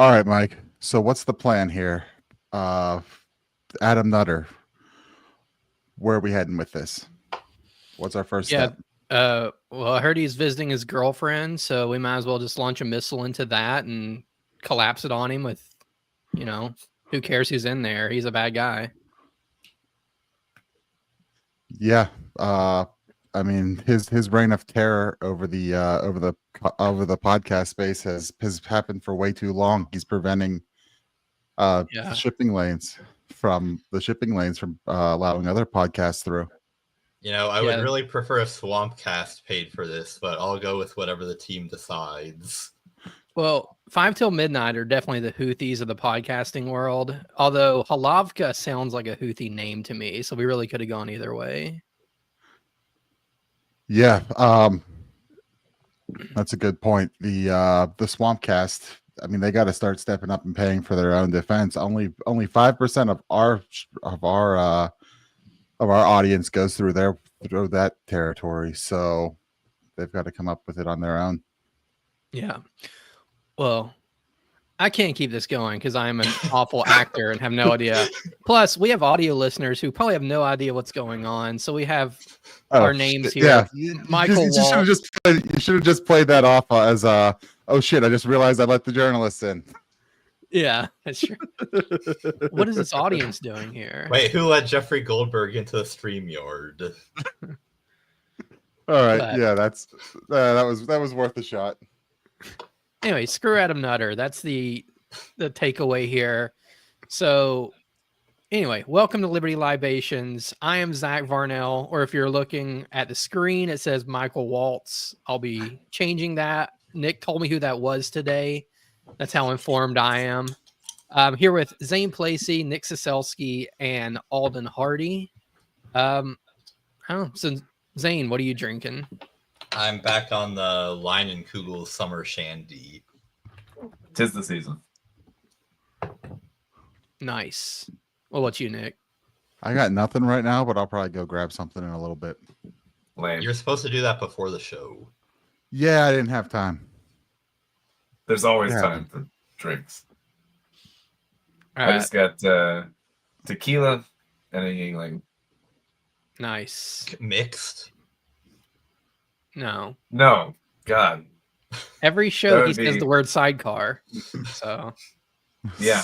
All right, Mike. So what's the plan here? Adam Nutter, where are we heading with this? What's our first step? Well, I heard he's visiting his girlfriend, so we might as well just launch a missile into that and collapse it on him with, who cares who's in there? He's a bad guy. Yeah. I mean, his reign of terror over the podcast space has happened for way too long. He's preventing shipping lanes from allowing other podcasts through. I would really prefer a Swampcast paid for this, but I'll go with whatever the team decides. Well, 5 Till Midnight are definitely the Houthis of the podcasting world, although Halavka sounds like a Houthi name to me, so we really could have gone either way. Yeah, that's a good point. The Swampcast, I mean, they got to start stepping up and paying for their own defense. Only 5% of our audience goes through that territory, so they've got to come up with it on their own. Yeah. Well, I can't keep this going because I'm an awful actor and have no idea. Plus, we have audio listeners who probably have no idea what's going on. So we have our names here. Yeah, Michael you should have just played that off as oh shit, I just realized I let the journalists in. Yeah, that's true. What is this audience doing here? Wait, who let Jeffrey Goldberg into the StreamYard? All right, yeah, that was worth a shot. Anyway, screw Adam Nutter. That's the takeaway here. So anyway, welcome to Liberty Libations. I am Zach Varnell, or if you're looking at the screen, it says Michael Waltz. I'll be changing that. Nick told me who that was today. That's how informed I am. I'm here with Zane Placie, Nick Ciesielski, and Alden Hardee. So Zane, what are you drinking? I'm back on the Line and Kugel Summer Shandy. 'Tis the season. Nice. What about you, Nick? I got nothing right now, but I'll probably go grab something in a little bit. Lame. You're supposed to do that before the show. Yeah, I didn't have time. There's always time for drinks. All I right. just got tequila and a Yingling. Nice. Mixed? No. God. Every show he says the word sidecar. So yeah.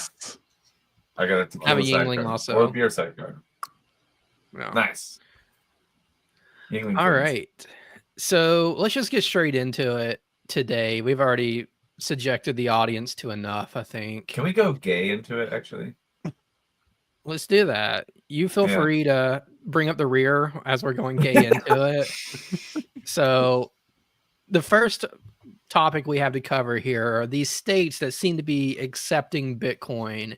I got a tequila have a Yingling sidecar. also. Or a beer sidecar. No. Nice. Yingling All drinks. right. So let's just get straight into it today. We've already subjected the audience to enough, I think. Can we go gay into it, actually? Let's do that. You feel free to bring up the rear as we're going gay into it. So the first topic we have to cover here are these states that seem to be accepting Bitcoin.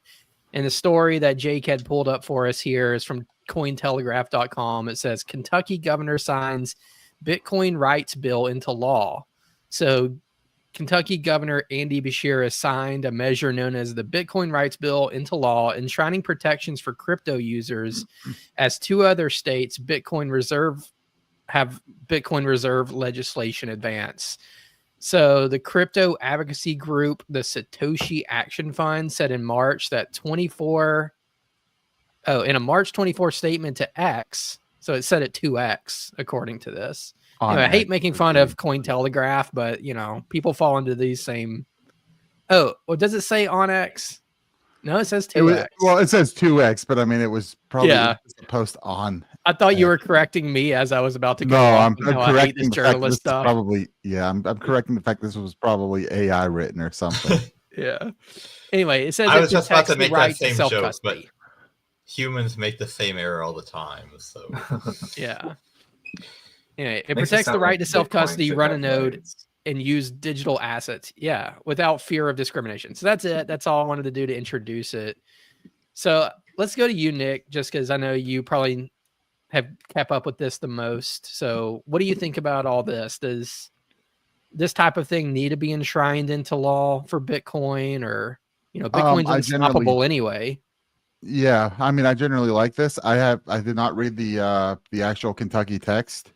And the story that Jake had pulled up for us here is from Cointelegraph.com. It says Kentucky governor signs Bitcoin rights bill into law. So Kentucky Governor Andy Beshear has signed a measure known as the Bitcoin Rights Bill into law, enshrining protections for crypto users, as 2 other states have Bitcoin Reserve legislation advance. So the crypto advocacy group, the Satoshi Action Fund, said in March that in a March 24 statement to X, so it said at 2X, according to this. I hate making fun of Cointelegraph, but, people fall into these same... Oh, well, does it say on X? No, it says 2X. It says 2X, but I mean, it was probably a post on. I thought you were correcting me as I was about to go. No, I'm correcting this journalist stuff. I'm correcting the fact this was probably AI written or something. Yeah. Anyway, it says I was just about to make that same joke, but humans make the same error all the time. So yeah. Anyway, it protects the right to self-custody, run a node, and use digital assets. Yeah, without fear of discrimination. So that's it. That's all I wanted to do to introduce it. So let's go to you, Nick, just because I know you probably have kept up with this the most. So what do you think about all this? Does this type of thing need to be enshrined into law for Bitcoin, or, Bitcoin's unstoppable anyway? Yeah, I mean, I generally like this. I did not read the actual Kentucky text,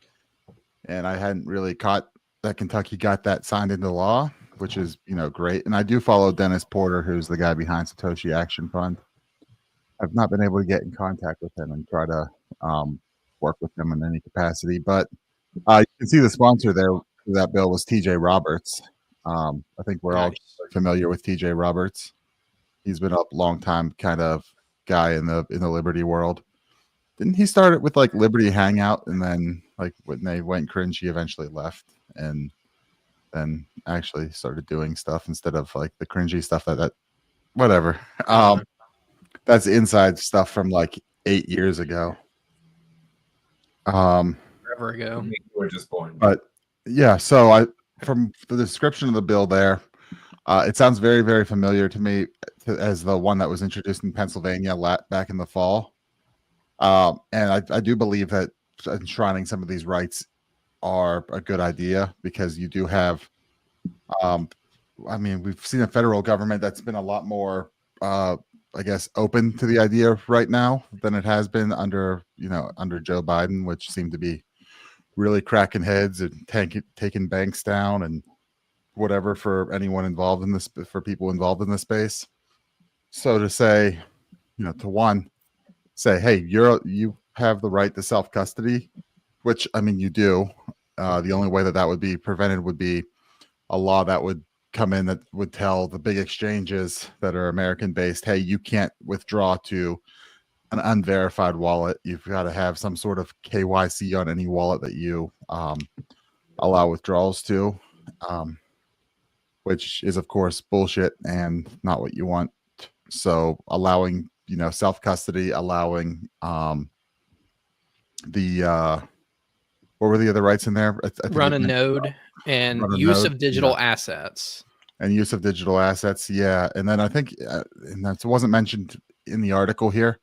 and I hadn't really caught that Kentucky got that signed into law. which is, great. And I do follow Dennis Porter, who's the guy behind Satoshi Action Fund. I've not been able to get in contact with him and try to work with him in any capacity. But you can see the sponsor there for that bill was TJ Roberts. I think we're all familiar with TJ Roberts. He's been a long time kind of guy in the Liberty world. Didn't he start it with like Liberty Hangout, and then like when they went cringe, he eventually left and then actually started doing stuff instead of like the cringy stuff that whatever. That's inside stuff from like 8 years ago. Forever ago. You were just born. But yeah, so from the description of the bill there, it sounds very, very familiar to me as the one that was introduced in Pennsylvania back in the fall. And I do believe that enshrining some of these rights are a good idea because you do have, we've seen a federal government that's been a lot more, I guess, open to the idea right now than it has been under Joe Biden, which seemed to be really cracking heads and taking banks down and whatever for anyone involved in this, for people involved in this space. So to say, say, hey, you have the right to self-custody, which you do. The only way that would be prevented would be a law that would come in that would tell the big exchanges that are American based, hey, you can't withdraw to an unverified wallet. You've got to have some sort of KYC on any wallet that you allow withdrawals to, which is of course bullshit and not what you want. So allowing self-custody, allowing what were the other rights in there? Run a node and use of digital assets. And use of digital assets, yeah. And then I think, and that wasn't mentioned in the article here,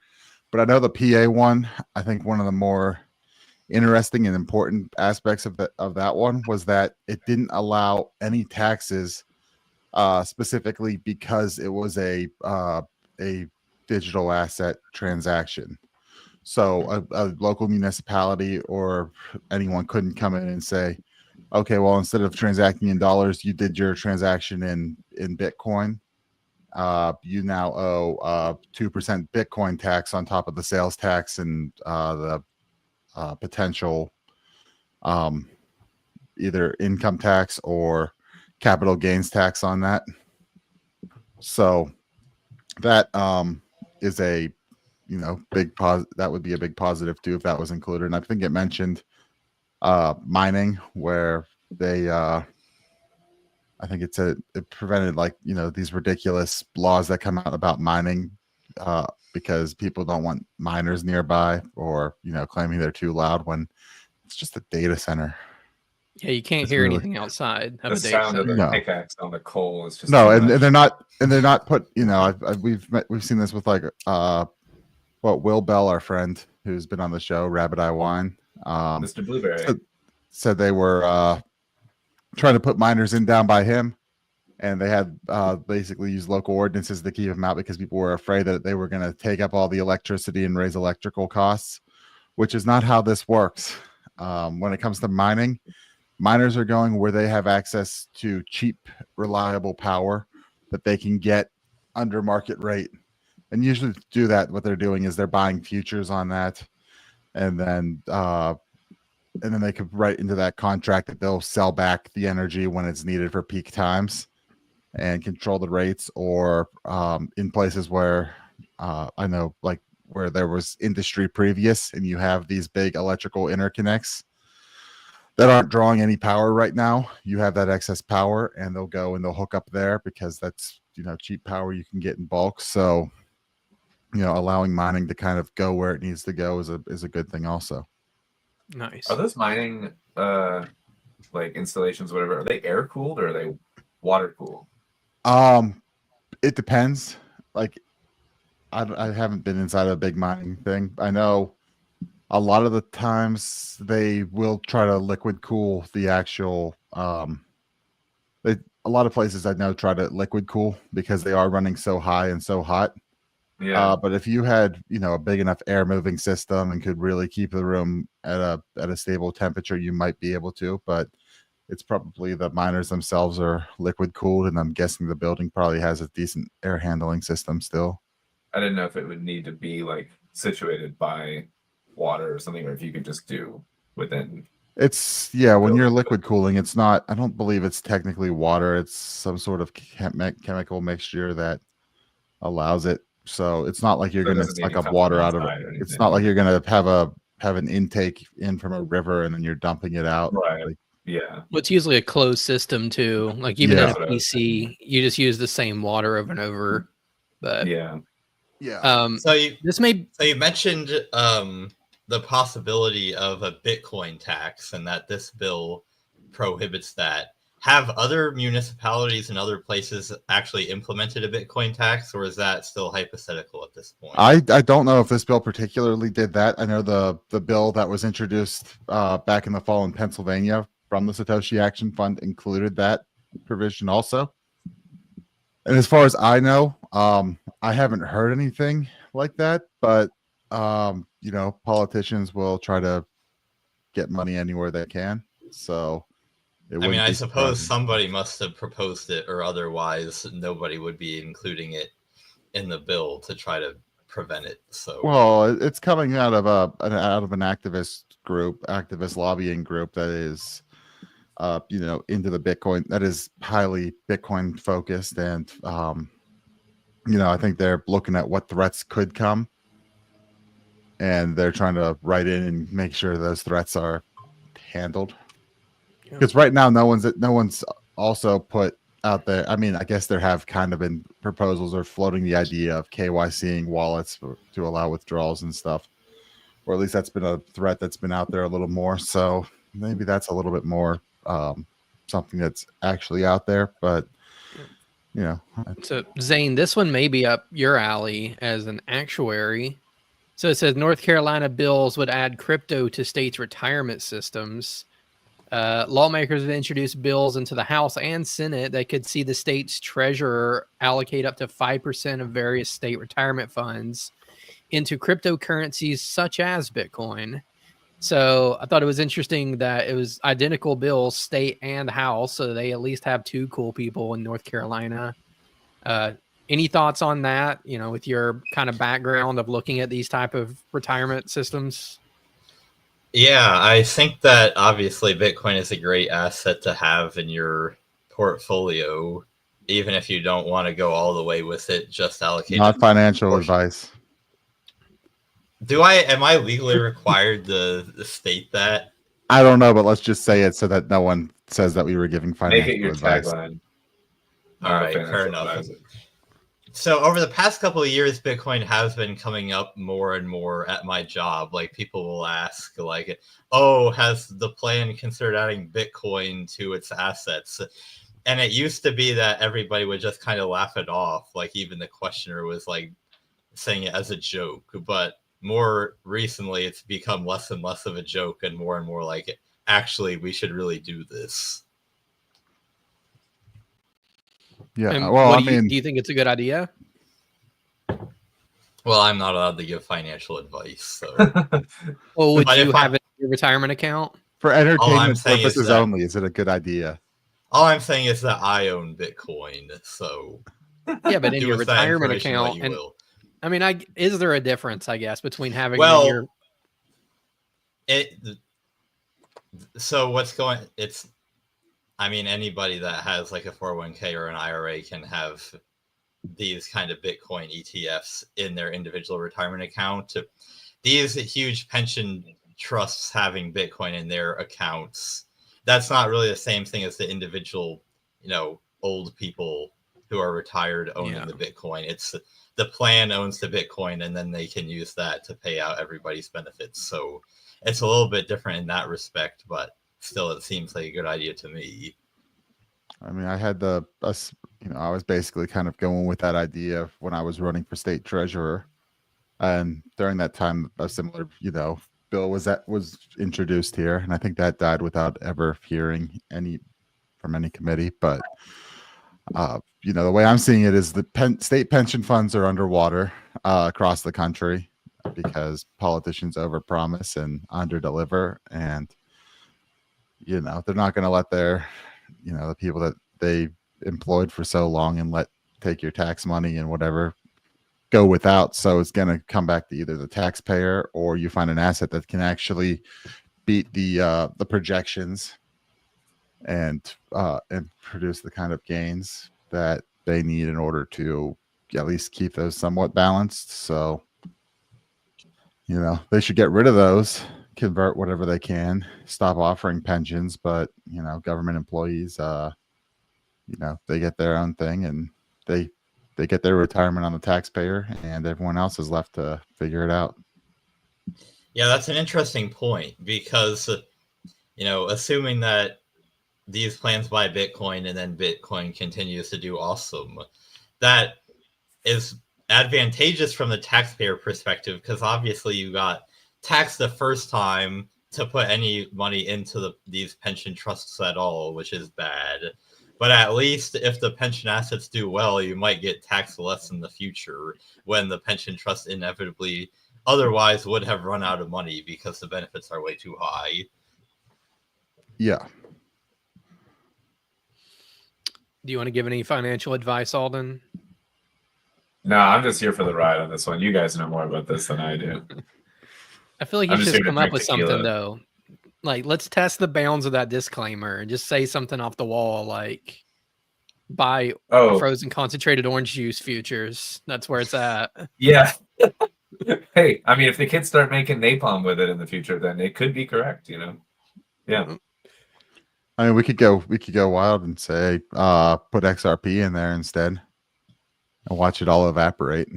but I know the PA one, I think one of the more interesting and important aspects of that one was that it didn't allow any taxes specifically because it was a digital asset transaction. So a local municipality or anyone couldn't come in and say, okay, well, instead of transacting in dollars, you did your transaction in Bitcoin. You now owe 2% Bitcoin tax on top of the sales tax and the potential either income tax or capital gains tax on that. So that is a big that would be a big positive too if that was included. And I think it mentioned mining, where they I think it prevented these ridiculous laws that come out about mining because people don't want miners nearby or claiming they're too loud when it's just a data center. Yeah, you can't hear anything outside of the a data sound center. of the pickaxe on the coal is just and they're not put. We've seen this with Will Bell, our friend who's been on the show, Rabbit Eye Wine, Mr. Blueberry, said they were trying to put miners in down by him, and they had basically used local ordinances to keep them out because people were afraid that they were going to take up all the electricity and raise electrical costs, which is not how this works. When it comes to mining, miners are going where they have access to cheap, reliable power that they can get under market rate. And usually to do that, what they're doing is they're buying futures on that, and then they could write into that contract that they'll sell back the energy when it's needed for peak times and control the rates. Or in places where I know, like where there was industry previous, and you have these big electrical interconnects that aren't drawing any power right now, you have that excess power, and they'll go and they'll hook up there because that's cheap power you can get in bulk. So allowing mining to kind of go where it needs to go is a good thing also. Nice. Are those mining installations, whatever, are they air cooled or are they water cooled? It depends. Like I haven't been inside a big mining thing. I know a lot of the times they will try to liquid cool the actual a lot of places I know try to liquid cool because they are running so high and so hot. Yeah. But if you had, a big enough air moving system and could really keep the room at a stable temperature, you might be able to. But it's probably the miners themselves are liquid cooled, and I'm guessing the building probably has a decent air handling system still. I didn't know if it would need to be like situated by water or something, or if you could just do within. It's when you're liquid cooling, it's not. I don't believe it's technically water. It's some sort of chemical mixture that allows it. So it's not like you're going to suck up water out of it. It's not like you're going to have an intake in from a river and then you're dumping it out. Right. Like, well, it's usually a closed system too. Like even in a PC, you just use the same water over and over. But yeah. So you mentioned the possibility of a Bitcoin tax, and that this bill prohibits that. Have other municipalities and other places actually implemented a Bitcoin tax, or is that still hypothetical at this point? I don't know if this bill particularly did that. I know the bill that was introduced back in the fall in Pennsylvania from the Satoshi Action Fund included that provision also. And as far as I know, I haven't heard anything like that, but politicians will try to get money anywhere they can. So I suppose somebody must have proposed it, or otherwise nobody would be including it in the bill to try to prevent it. So, well, it's coming out of an activist lobbying group that is, into the Bitcoin, that is highly Bitcoin focused, and I think they're looking at what threats could come, and they're trying to write in and make sure those threats are handled. Because right now, no one's also put out there. I mean, I guess there have kind of been proposals or floating the idea of KYCing wallets to allow withdrawals and stuff, or at least that's been a threat that's been out there a little more. So maybe that's a little bit more something that's actually out there. But So Zane, this one may be up your alley as an actuary. So it says North Carolina bills would add crypto to states' retirement systems. Lawmakers have introduced bills into the House and Senate that could see the state's treasurer allocate up to 5% of various state retirement funds into cryptocurrencies such as Bitcoin. So I thought it was interesting that it was identical bills, state and House, so they at least have two cool people in North Carolina. Any thoughts on that, with your kind of background of looking at these type of retirement systems? Yeah, I think that obviously Bitcoin is a great asset to have in your portfolio, even if you don't want to go all the way with it, just allocate. Not financial advice. Am I legally required to state that? I don't know, but let's just say it so that no one says that we were giving financial Make it your advice. tagline. All right, fair enough. So over the past couple of years, Bitcoin has been coming up more and more at my job. Like, people will ask, like, oh, has the plan considered adding Bitcoin to its assets? And it used to be that everybody would just kind of laugh it off. Like, even the questioner was like saying it as a joke. But more recently, it's become less and less of a joke and more like, actually, we should really do this. Yeah. And well, do you think it's a good idea? Well, I'm not allowed to give financial advice. So, well, would you have it in your retirement account for entertainment purposes only? Is it a good idea? All I'm saying is that I own Bitcoin, so yeah, but in your retirement account, is there a difference, I guess, between having anybody that has like a 401k or an IRA can have these kind of Bitcoin ETFs in their individual retirement account. These huge pension trusts having Bitcoin in their accounts, that's not really the same thing as the individual, old people who are retired owning the Bitcoin. It's the plan owns the Bitcoin, and then they can use that to pay out everybody's benefits. So it's a little bit different in that respect, but still, it seems like a good idea to me. I mean, I had I was basically kind of going with that idea when I was running for state treasurer, and during that time, a similar, bill was introduced here, and I think that died without ever hearing from any committee. But the way I'm seeing it is the state pension funds are underwater across the country because politicians overpromise and underdeliver, and they're not going to let their, the people that they employed for so long and take your tax money and whatever go without. So it's going to come back to either the taxpayer or you find an asset that can actually beat the projections and produce the kind of gains that they need in order to at least keep those somewhat balanced. So, they should get rid of those, convert whatever they can, stop offering pensions. But, government employees, they get their own thing and they get their retirement on the taxpayer and everyone else is left to figure it out. Yeah, that's an interesting point because, assuming that these plans buy Bitcoin and then Bitcoin continues to do awesome, that is advantageous from the taxpayer perspective because obviously you got taxed the first time to put any money into these pension trusts at all, which is bad. But at least if the pension assets do well, you might get taxed less in the future when the pension trust inevitably otherwise would have run out of money because the benefits are way too high. Yeah. Do you want to give any financial advice, Alden? No, I'm just here for the ride on this one. You guys know more about this than I do. I feel like you should come up with something, though. Like, let's test the bounds of that disclaimer and just say something off the wall, like, buy frozen concentrated orange juice futures. That's where it's at. Yeah. Hey, I mean, if the kids start making napalm with it in the future, then it could be correct, Yeah. I mean, we could go wild and say, put XRP in there instead and watch it all evaporate.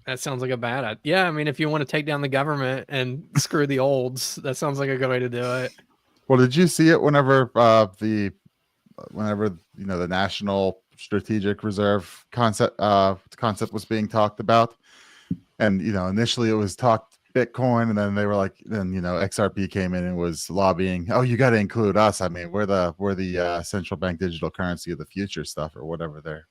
That sounds like a bad idea. Yeah, I mean, if you want to take down the government and screw the olds, that sounds like a good way to do it. Well, did you see it whenever the National Strategic Reserve concept was being talked about? And initially it was talked Bitcoin, and then they were like, XRP came in and was lobbying, oh, you got to include us. I mean, we're the central bank digital currency of the future stuff or whatever they're.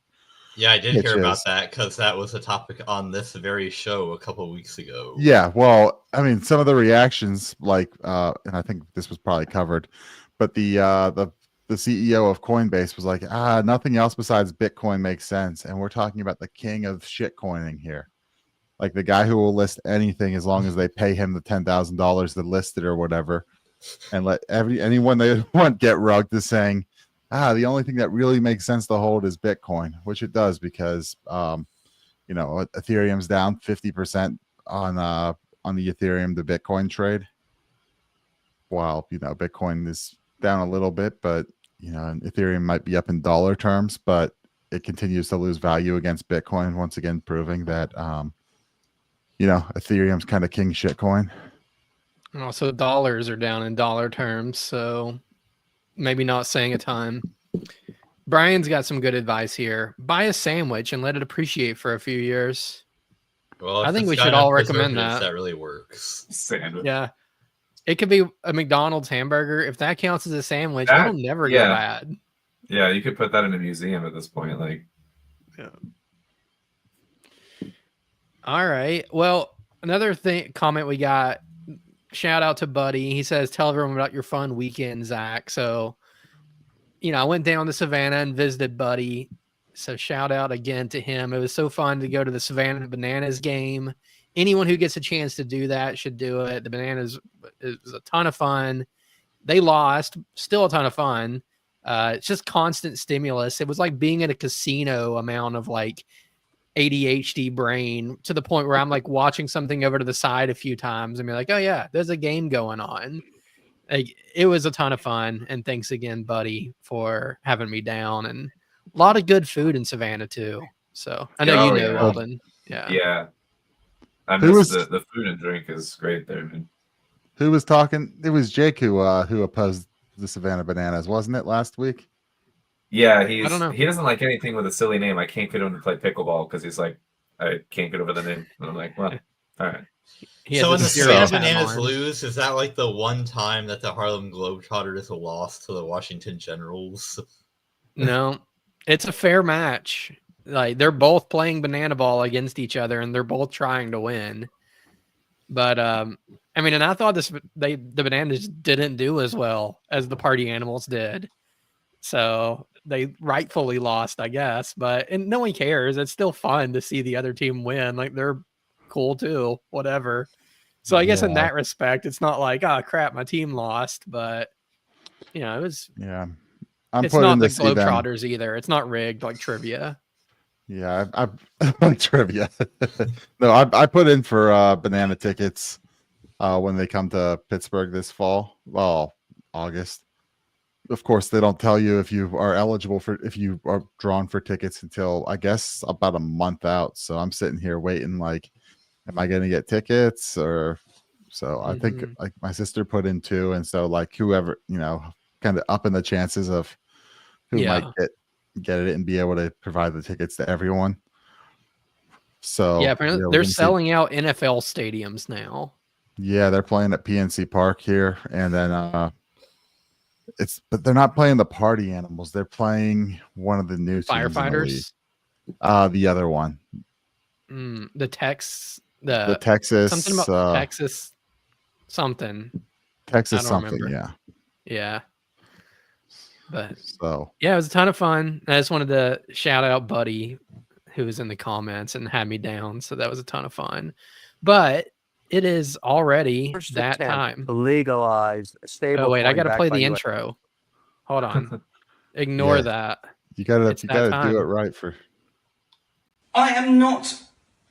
Yeah, I did hear about that because that was a topic on this very show a couple of weeks ago. Yeah, well, I mean, some of the reactions, like, and I think this was probably covered, but the CEO of Coinbase was like, nothing else besides Bitcoin makes sense, and we're talking about the king of shit coining here, like the guy who will list anything as long as they pay him the $10,000 to list it or whatever, and let anyone they want get rugged to saying, the only thing that really makes sense to hold is Bitcoin, which it does because, Ethereum's down 50% on the Ethereum to Bitcoin trade, while, Bitcoin is down a little bit, but, Ethereum might be up in dollar terms, but it continues to lose value against Bitcoin, once again, proving that, Ethereum's kind of king shit coin. And also dollars are down in dollar terms, so maybe not saying a ton. Brian's got some good advice here. Buy a sandwich and let it appreciate for a few years. Well, I think we should all recommend that. That really works. Sandwich. Yeah. It could be a McDonald's hamburger. If that counts as a sandwich, it'll never go bad. Yeah, you could put that in a museum at this point. Yeah. All right. Well, another comment we got, shout out to Buddy. He says, tell everyone about your fun weekend, Zach. So, I went down to Savannah and visited Buddy. So shout out again to him. It was so fun to go to the Savannah Bananas game. Anyone who gets a chance to do that should do it. The Bananas is a ton of fun. They lost, still a ton of fun. It's just constant stimulus. It was like being at a casino amount of like ADHD brain, to the point where I'm like watching something over to the side a few times and be like, oh yeah, there's a game going on. Like, it was a ton of fun. And thanks again, Buddy, for having me down, and a lot of good food in Savannah too. So I know you know, Alden. Yeah. Yeah. I miss the food and drink is great there, man. Who was talking? It was Jake who opposed the Savannah Bananas, wasn't it, last week? Yeah, I don't know. He doesn't like anything with a silly name. I can't get him to play pickleball because he's like, I can't get over the name. And I'm like, well, all right. So when the Savannah Bananas lose, is that like the one time that the Harlem Globetrotters lost to the Washington Generals? No, it's a fair match. Like, they're both playing banana ball against each other, and they're both trying to win. But I mean, and I thought the bananas didn't do as well as the party animals did. So they rightfully lost, I guess. And no one cares. It's still fun to see the other team win. Like they're cool too, whatever. So I guess in that respect, it's not like, oh crap, my team lost, but it was. Yeah, It's not the Globetrotters either. It's not rigged like trivia. Yeah, I like trivia. No, I put in for banana tickets when they come to Pittsburgh this fall. Well, August. Of course, they don't tell you if you are eligible if you are drawn for tickets until I guess about a month out. So I'm sitting here waiting, like, am I going to get tickets? Or so I think like my sister put in 2, and so like whoever kind of upping the chances of who might get it and be able to provide the tickets to everyone. So yeah, they're selling out NFL stadiums now. Yeah, they're playing at PNC Park here, and then but they're not playing the party animals. They're playing one of the new Firefighters. The other one, the Texas something about Texas something. Texas something, remember. Yeah. But so yeah, it was a ton of fun. I just wanted to shout out Buddy, who was in the comments and had me down. So that was a ton of fun. But it is already that time. Legalize stable. Oh wait, I got to play the intro. Hold on. Ignore that. You gotta do it right for. I am not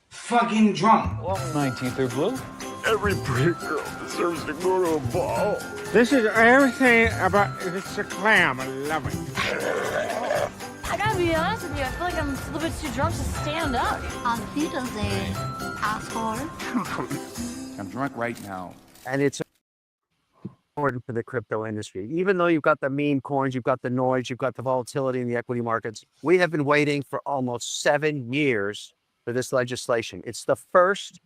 fucking drunk. Well, 19th or blue. Every pretty girl deserves to go to a ball. This is everything about it's a clam. I love it. I gotta be honest with you, I feel like I'm a little bit too drunk to stand up. On Wiedersehen, asshole. I'm drunk right now. And it's important for the crypto industry. Even though you've got the meme coins, you've got the noise, you've got the volatility in the equity markets, we have been waiting for almost 7 years for this legislation. It's the first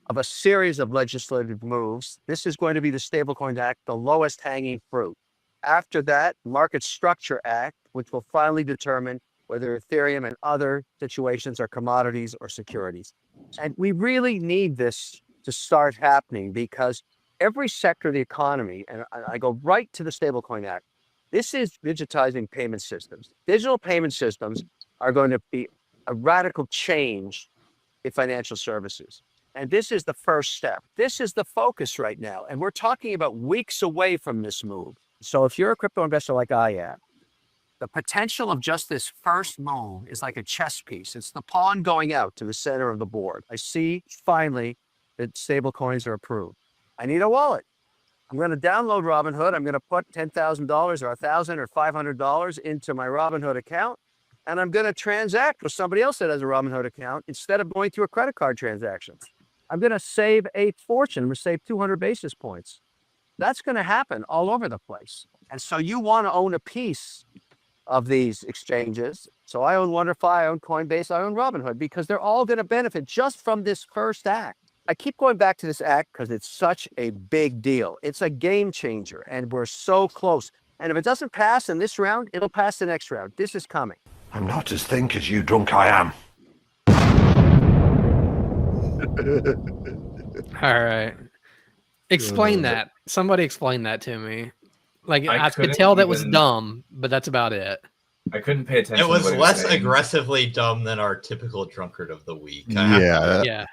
of a series of legislative moves. This is going to be the Stablecoin Act, the lowest hanging fruit. After that, Market Structure Act, which will finally determine whether Ethereum and other situations are commodities or securities. And we really need this to start happening because every sector of the economy, and I go right to the Stablecoin Act, this is digitizing payment systems. Digital payment systems are going to be a radical change in financial services. And this is the first step. This is the focus right now. And we're talking about weeks away from this move. So if you're a crypto investor like I am, the potential of just this first move is like a chess piece. It's the pawn going out to the center of the board. I see finally that stable coins are approved. I need a wallet. I'm going to download Robinhood. I'm going to put $10,000 or $1,000 or $500 into my Robinhood account. And I'm going to transact with somebody else that has a Robinhood account instead of going through a credit card transaction. I'm going to save a fortune. I'm going to save 200 basis points. That's going to happen all over the place. And so you want to own a piece of these exchanges. So I own WonderFi, I own Coinbase, I own Robinhood, because they're all going to benefit just from this first act. I keep going back to this act because it's such a big deal. It's a game changer, and we're so close. And if it doesn't pass in this round, it'll pass the next round. This is coming. I'm not as think as you drunk I am. All right. Explain that. Somebody explain that to me. Like, I could tell that was dumb, but that's about it. I couldn't pay attention. It was less aggressively dumb than our typical drunkard of the week. Yeah.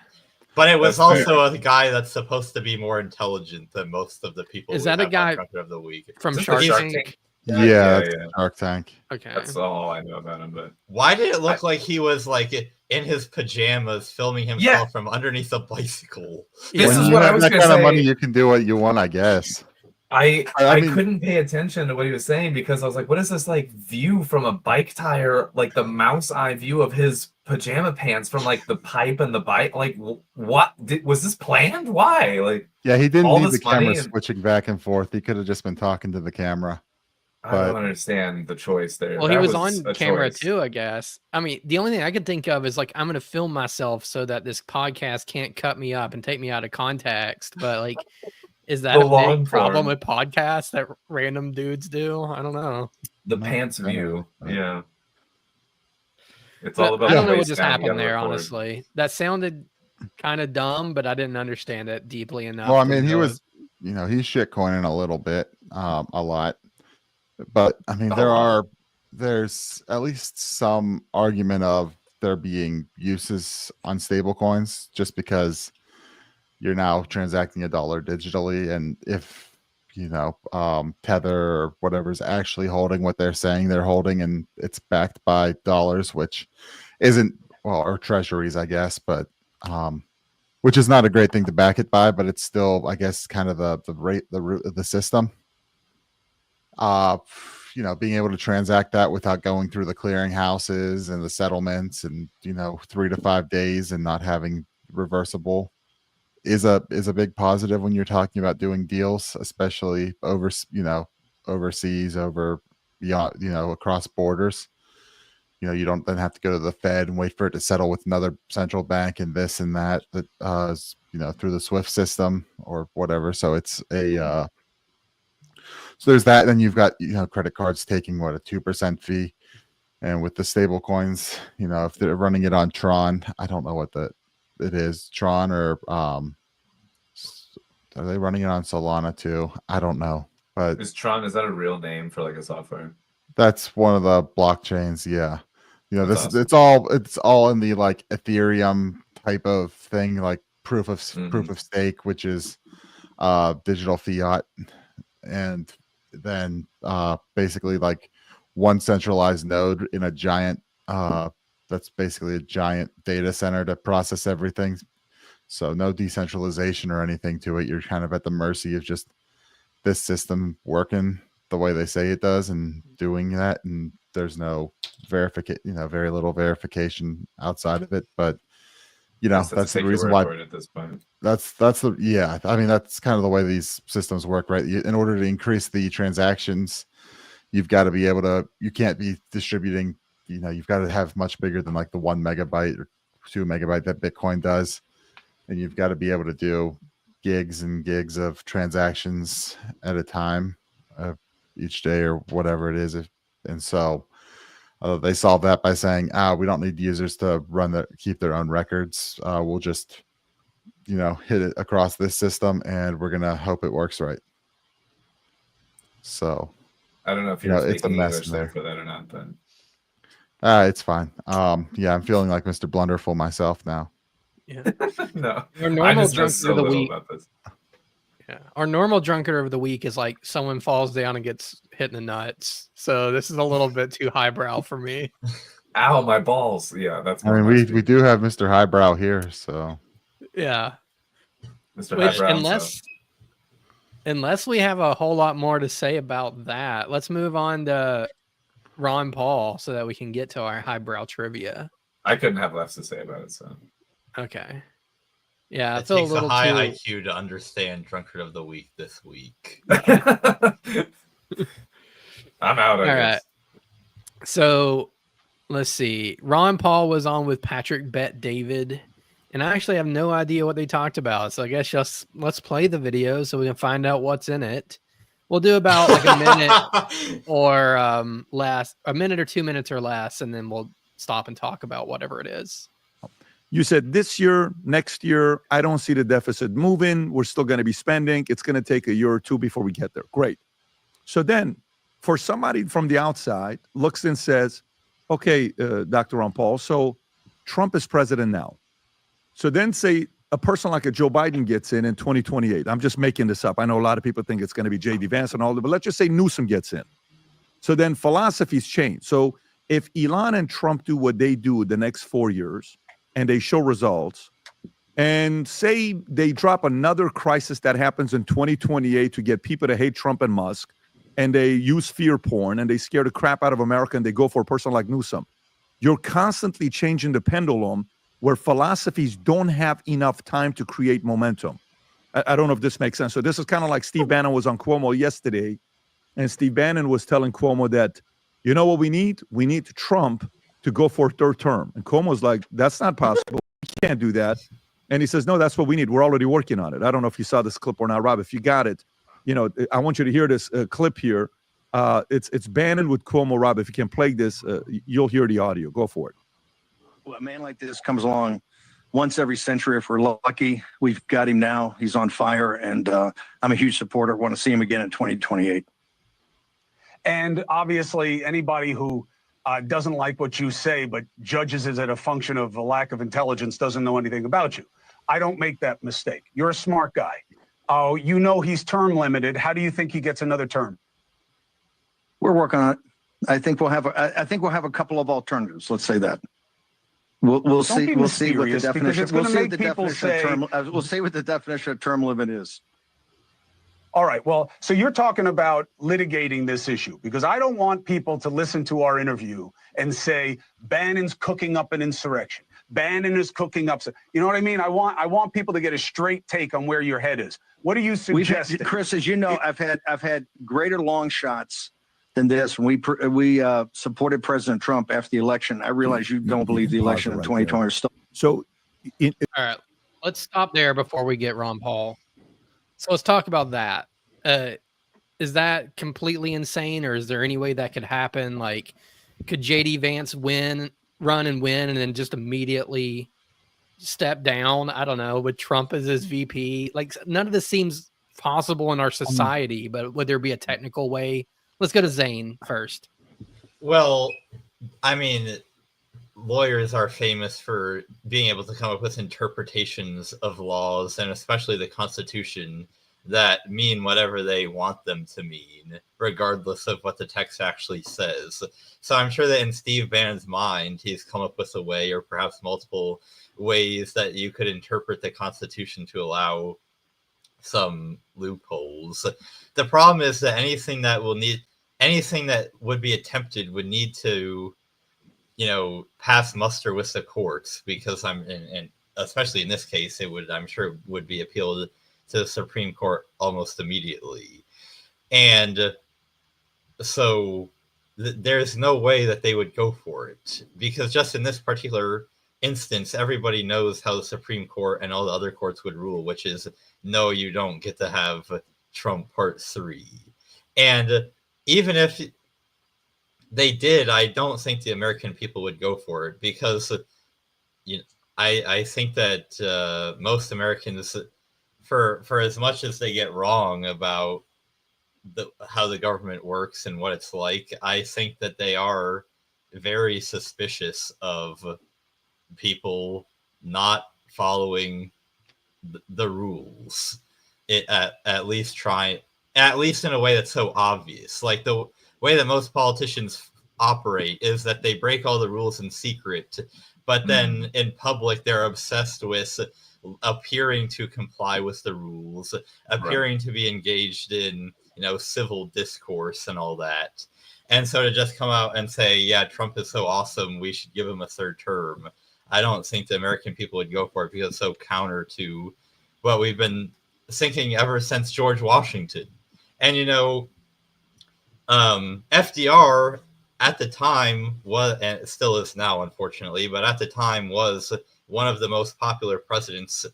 But it was also a guy that's supposed to be more intelligent than most of the people. Is that a guy drunkard of the week from Shark Tank? Yeah. Shark Tank. Okay, that's all I know about him. But why did it look like he was like in his pajamas filming himself from underneath a bicycle? This is what I was going to say. That kind of money, you can do what you want, I guess. I mean, couldn't pay attention to what he was saying because I was like, what is this like view from a bike tire, like the mouse eye view of his pajama pants from like the pipe and the bike? Like, what was this planned? Why? Like, yeah, he didn't need the camera switching back and forth. He could have just been talking to the camera. I don't understand the choice there. Well, he was on camera too, I guess. I mean, the only thing I could think of is like, I'm going to film myself so that this podcast can't cut me up and take me out of context. But like, is that a big problem with podcasts that random dudes do? I don't know. The pants view. Yeah. It's all about I don't know what just happened there, honestly. That sounded kind of dumb, but I didn't understand it deeply enough. Well, I mean, he was, he's shitcoining a little bit, a lot. But I mean, there's at least some argument of there being uses on stable coins just because you're now transacting $1 digitally. And if, Tether or whatever's actually holding what they're saying they're holding, and it's backed by dollars, which isn't, or treasuries, I guess, but, which is not a great thing to back it by, but it's still, I guess, kind of the root of the system. Being able to transact that without going through the clearing houses and the settlements and 3 to 5 days and not having reversible is a big positive when you're talking about doing deals, especially overseas, over beyond, across borders. You don't then have to go to the Fed and wait for it to settle with another central bank and this and that is, through the SWIFT system or whatever. So it's a so there's that. Then you've got, credit cards taking a 2% fee. And with the stable coins, if they're running it on Tron, I don't know what it is, Tron, or are they running it on Solana too? I don't know. But is that a real name for like a software? That's one of the blockchains. Yeah. Awesome. it's all in the like Ethereum type of thing, like proof of stake, which is digital fiat. And then basically like one centralized node in a giant that's basically a giant data center to process everything. So no decentralization or anything to it. You're kind of at the mercy of just this system working the way they say it does and doing that. And there's no verification, very little verification outside of it. But that's the reason why at this point. That's I mean, that's kind of the way these systems work, right? In order to increase the transactions, you've got to be able to, you can't be distributing, you've got to have much bigger than like the 1 megabyte or 2 megabyte that Bitcoin does. And you've got to be able to do gigs and gigs of transactions at a time, each day or whatever it is. And so they solve that by saying, we don't need users to keep their own records. We'll just, hit it across this system and we're going to hope it works right. So I don't know if you're it's a mess there for that or not, but it's fine. I'm feeling like Mr. Blunderful myself now. Yeah. No, our normal drunkard of the week. Yeah, our normal drunkard of the week is like someone falls down and gets hit in the nuts. So this is a little bit too highbrow for me. Ow, my balls! Yeah, that's. I mean, we do have Mr. Highbrow here, so yeah. Mr. Which, Highbrow, unless we have a whole lot more to say about that, let's move on to Ron Paul so that we can get to our highbrow trivia. I couldn't have less to say about it, so. Okay. Yeah, it takes a high IQ to understand drunkard of the week this week. I'm out. All right. So let's see. Ron Paul was on with Patrick Bet David, and I actually have no idea what they talked about. So I guess let's play the video so we can find out what's in it. We'll do about like a minute or a minute or 2 minutes or less, and then we'll stop and talk about whatever it is. You said this year, next year, I don't see the deficit moving. We're still going to be spending. It's going to take a year or two before we get there. Great. So then for somebody from the outside looks and says, okay, Dr. Ron Paul, so Trump is president now. So then say a person like a Joe Biden gets in 2028. I'm just making this up. I know a lot of people think it's going to be J.D. Vance and all that, but let's just say Newsom gets in. So then philosophies change. So if Elon and Trump do what they do the next 4 years, and they show results, and say they drop another crisis that happens in 2028 to get people to hate Trump and Musk, and they use fear porn, and they scare the crap out of America, and they go for a person like Newsom. You're constantly changing the pendulum where philosophies don't have enough time to create momentum. I don't know if this makes sense. So this is kind of like Steve Bannon was on Cuomo yesterday, and Steve Bannon was telling Cuomo that, you know what we need? We need Trump to go for a third term. And Cuomo's like, that's not possible. We can't do that. And he says, no, that's what we need. We're already working on it. I don't know if you saw this clip or not, Rob. If you got it, I want you to hear this clip here. It's Bannon with Cuomo, Rob. If you can play this, you'll hear the audio. Go for it. Well, a man like this comes along once every century if we're lucky. We've got him now. He's on fire, and I'm a huge supporter. Want to see him again in 2028. And obviously, anybody who doesn't like what you say but judges it as a function of a lack of intelligence doesn't know anything about you. I don't make that mistake. You're a smart guy. Oh, you know he's term limited. How do you think he gets another term? We're working on it. I think we'll have a couple of alternatives. Let's say that. We'll see. We'll see what the definition. We'll see what the definition of term. We'll see what the definition of term limit is. All right. Well, so you're talking about litigating this issue, because I don't want people to listen to our interview and say Bannon's cooking up an insurrection. Bannon is cooking up. You know what I mean? I want people to get a straight take on where your head is. What do you suggest, Chris? As you know, I've had greater long shots than this. When we supported President Trump after the election, I realize you don't believe the election in 2020 is still. So, all right, let's stop there before we get Ron Paul. So let's talk about that. Is that completely insane, or is there any way that could happen? Like, could JD Vance run and win, and then just immediately step down? I don't know, with Trump as his VP. Like, none of this seems possible in our society, but would there be a technical way? Let's go to Zane first. Well, I mean, lawyers are famous for being able to come up with interpretations of laws, and especially the Constitution, that mean whatever they want them to mean, regardless of what the text actually says. So I'm sure that in Steve Bannon's mind, he's come up with a way, or perhaps multiple ways, that you could interpret the Constitution to allow some loopholes. The problem is that anything that would be attempted would need to, pass muster with the courts, because and especially in this case, I'm sure would be appealed to the Supreme Court almost immediately. And so there's no way that they would go for it, because just in this particular instance, everybody knows how the Supreme Court and all the other courts would rule, which is, no, you don't get to have Trump Part 3. And even if they did, I don't think the American people would go for it, because I think that most Americans, for as much as they get wrong about how the government works and what it's like, I think that they are very suspicious of people not following the rules. At least in a way that's so obvious. Like, the way that most politicians operate is that they break all the rules in secret, but then in public they're obsessed with appearing to comply with the rules, appearing to be engaged in civil discourse and all that. And so to just come out and say, yeah, Trump is so awesome, we should give him a third term, I don't think the American people would go for it, because it's so counter to what we've been thinking ever since George Washington. And FDR at the time was, and it still is now, unfortunately, but at the time was one of the most popular presidents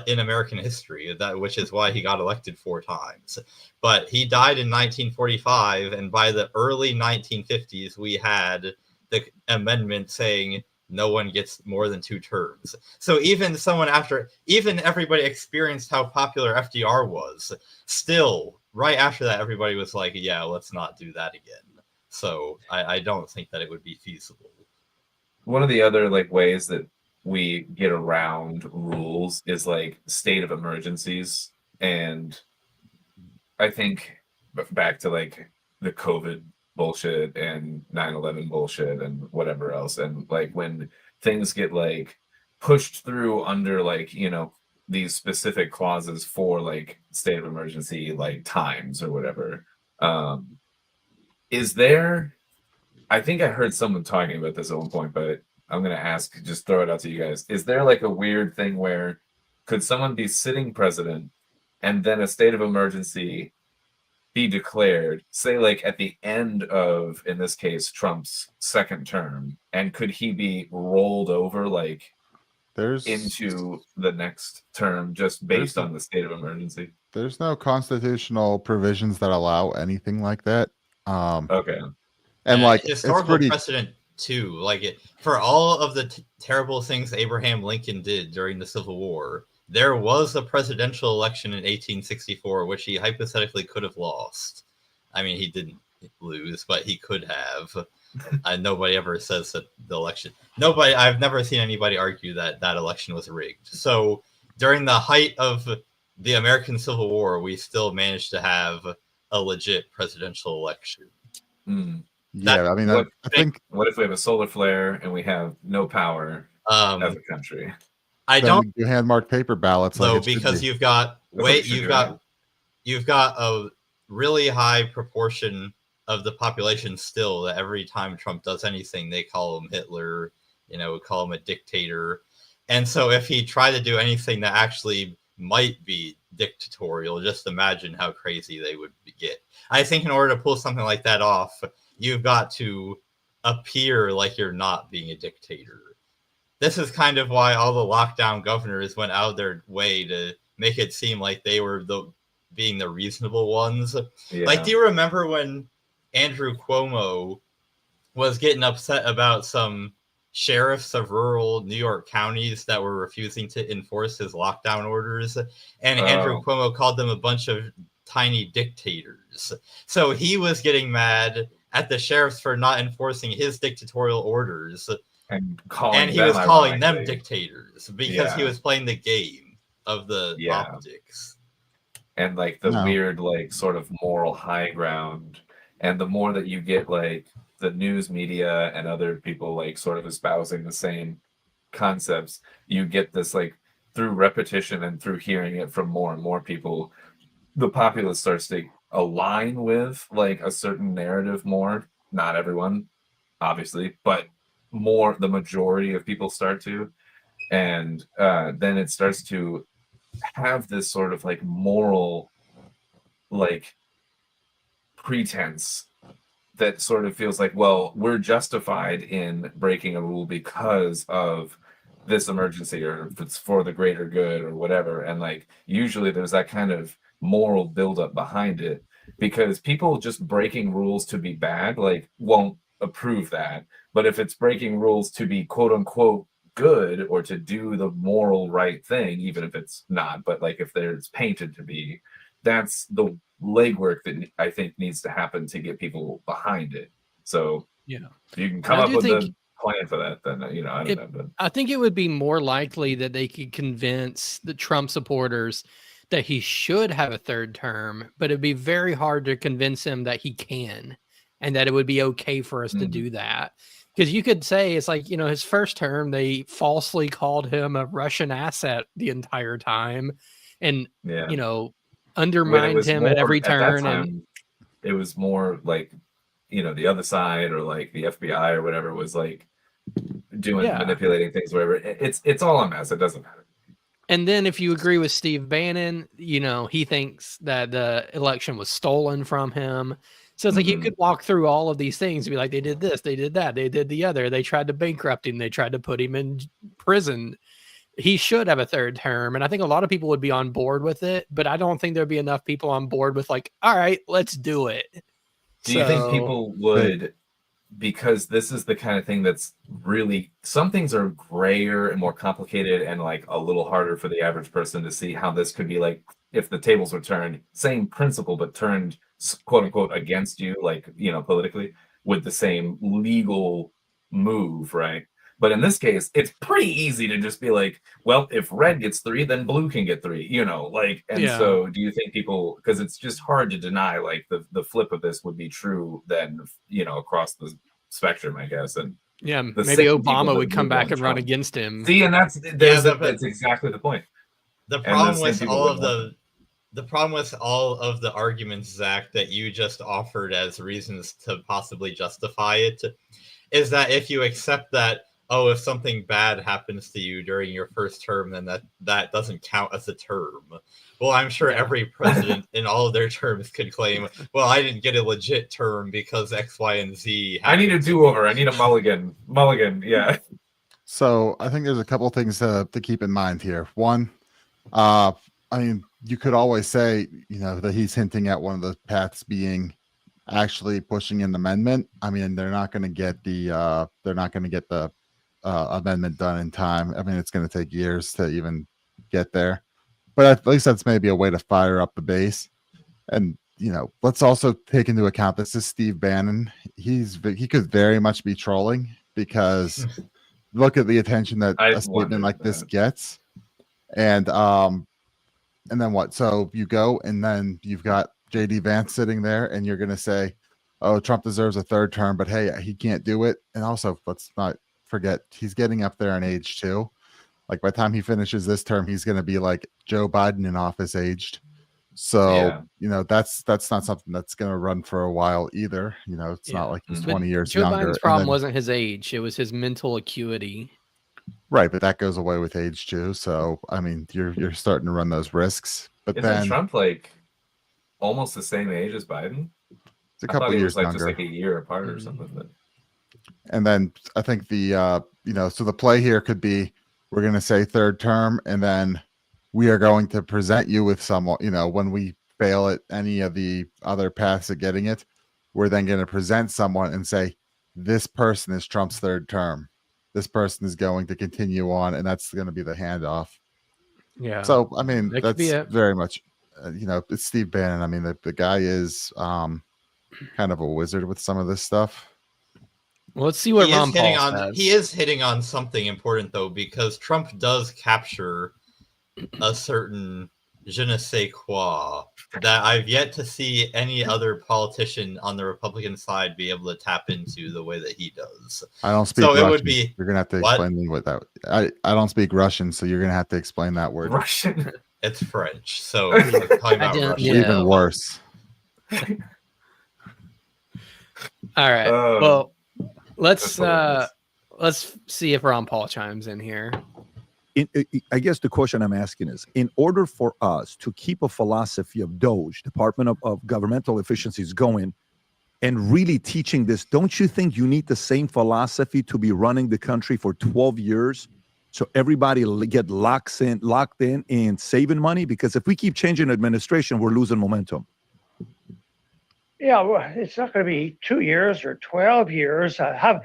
in American history, which is why he got elected 4 times. But he died in 1945, and by the early 1950s, we had the amendment saying no one gets more than 2 terms. So even everybody experienced how popular FDR was, still, right after that, everybody was like, yeah, let's not do that again. So I don't think that it would be feasible. One of the other ways that we get around rules is state of emergencies. And I think back to the COVID bullshit and 9/11 bullshit and whatever else. And when things get pushed through under these specific clauses for state of emergency, times or whatever. Is there, I think I heard someone talking about this at one point, but I'm going to ask, just throw it out to you guys. Is there a weird thing where could someone be sitting president and then a state of emergency be declared, say at the end of, in this case, Trump's second term, and could he be rolled over into the next term just based on the state of emergency? There's no constitutional provisions that allow anything like that. Okay. And historical it's pretty, precedent too. Like for all of the terrible things Abraham Lincoln did during the Civil War, there was a presidential election in 1864, which he hypothetically could have lost. I mean, he didn't lose, but he could have. Nobody ever says that the election. I've never seen anybody argue that that election was rigged. So during the height of the American Civil War, we still managed to have a legit presidential election. Yeah, I mean, I think. What if we have a solar flare and we have no power as a country? I don't. You hand mark paper ballots, though, because you've got you've got a really high proportion of the population still that every time Trump does anything, they call him Hitler, call him a dictator. And so if he tried to do anything that actually might be dictatorial, just imagine how crazy they would get. I think in order to pull something like that off, you've got to appear like you're not being a dictator. This is kind of why all the lockdown governors went out of their way to make it seem like they were being the reasonable ones. Yeah. Like, do you remember when Andrew Cuomo was getting upset about some sheriffs of rural New York counties that were refusing to enforce his lockdown orders? And Andrew Cuomo called them a bunch of tiny dictators. So he was getting mad at the sheriffs for not enforcing his dictatorial orders. And he was calling them dictators because he was playing the game of the optics. And like the weird, like sort of moral high ground. And the more that you get like the news media and other people like sort of espousing the same concepts, you get this like through repetition and through hearing it from more and more people, the populace starts to align with like a certain narrative more. Not everyone, obviously, but more the majority of people start to. And then it starts to have this sort of like moral like pretense that sort of feels like, well, we're justified in breaking a rule because of this emergency, or if it's for the greater good or whatever. And like usually there's that kind of moral buildup behind it, because people just breaking rules to be bad like won't approve that. But if it's breaking rules to be quote unquote good or to do the moral right thing, even if it's not, but like if there's painted to be, that's the legwork that I think needs to happen to get people behind it. So if you can come up with a plan for that, then I don't know. But I think it would be more likely that they could convince the Trump supporters that he should have a third term, but it'd be very hard to convince him that he can, and that it would be okay for us to do that. Because you could say it's like, his first term, they falsely called him a Russian asset the entire time, and undermined him at every turn. And it was more like, the other side or like the FBI or whatever was like doing manipulating things, whatever. It's all a mess. It doesn't matter. And then if you agree with Steve Bannon, he thinks that the election was stolen from him. So it's like you could walk through all of these things and be like, they did this, they did that, they did the other. They tried to bankrupt him. They tried to put him in prison. He should have a third term. And I think a lot of people would be on board with it, but I don't think there'd be enough people on board with like, all right, let's do it. Do you think people would, because this is the kind of thing that's really, some things are grayer and more complicated and like a little harder for the average person to see how this could be like, if the tables were turned, same principle, but turned quote unquote against you, like, politically, with the same legal move, right? But in this case, it's pretty easy to just be like, well, if red gets 3, then blue can get 3, So do you think people, because it's just hard to deny, like the flip of this would be true then, across the spectrum, I guess. And maybe Obama would come back and run against him. See, and that's exactly the point. The problem with the problem with all of the arguments, Zach, that you just offered as reasons to possibly justify it, is that if you accept that, if something bad happens to you during your first term, then that doesn't count as a term. Well, I'm sure every president in all of their terms could claim, well, I didn't get a legit term because X, Y, and Z happened. I need a do-over. I need a mulligan. Yeah. So I think there's a couple things to keep in mind here. One, you could always say, that he's hinting at one of the paths being actually pushing an amendment. I mean, they're not going to get the amendment done in time. I mean, it's going to take years to even get there, but at least that's maybe a way to fire up the base. And let's also take into account this is Steve Bannon. He could very much be trolling, because look at the attention that a statement like this gets. And then what? So you go, and then you've got JD Vance sitting there, and you're going to say, oh, Trump deserves a third term, but hey, he can't do it. And also, let's not forget, he's getting up there in age too. Like, by the time he finishes this term, he's going to be like Joe Biden in office aged. So, that's not something that's going to run for a while either. It's not like he's 20 years Joe younger. Biden's problem wasn't his age. It was his mental acuity. Right, but that goes away with age too. So, I mean, you're starting to run those risks. But Isn't then Trump like almost the same age as Biden? It's a couple years like younger. Just like a year apart or something. But... And then I think the so the play here could be, we're going to say third term, and then we are going to present you with someone. When we fail at any of the other paths of getting it, we're then going to present someone and say, this person is Trump's third term. This person is going to continue on, and that's going to be the handoff. Yeah. So I mean, that's very much, it's Steve Bannon. I mean, the guy is kind of a wizard with some of this stuff. Well, let's see what Ron Paul says. He is hitting on something important, though, because Trump does capture a certain je ne sais quoi that I've yet to see any other politician on the Republican side be able to tap into the way that he does. I don't speak Russian. It would be, you're gonna have to explain me what that. I don't speak Russian, so you're gonna have to explain that word. Russian. It's French, so we're talking about Russian. Even worse. All right. Well, let's see if Ron Paul chimes in here. I guess the question I'm asking is, in order for us to keep a philosophy of DOGE, Department of Governmental Efficiencies, going and really teaching this, don't you think you need the same philosophy to be running the country for 12 years so everybody get locked in and saving money? Because if we keep changing administration, we're losing momentum. Yeah, well, it's not going to be 2 years or 12 years. I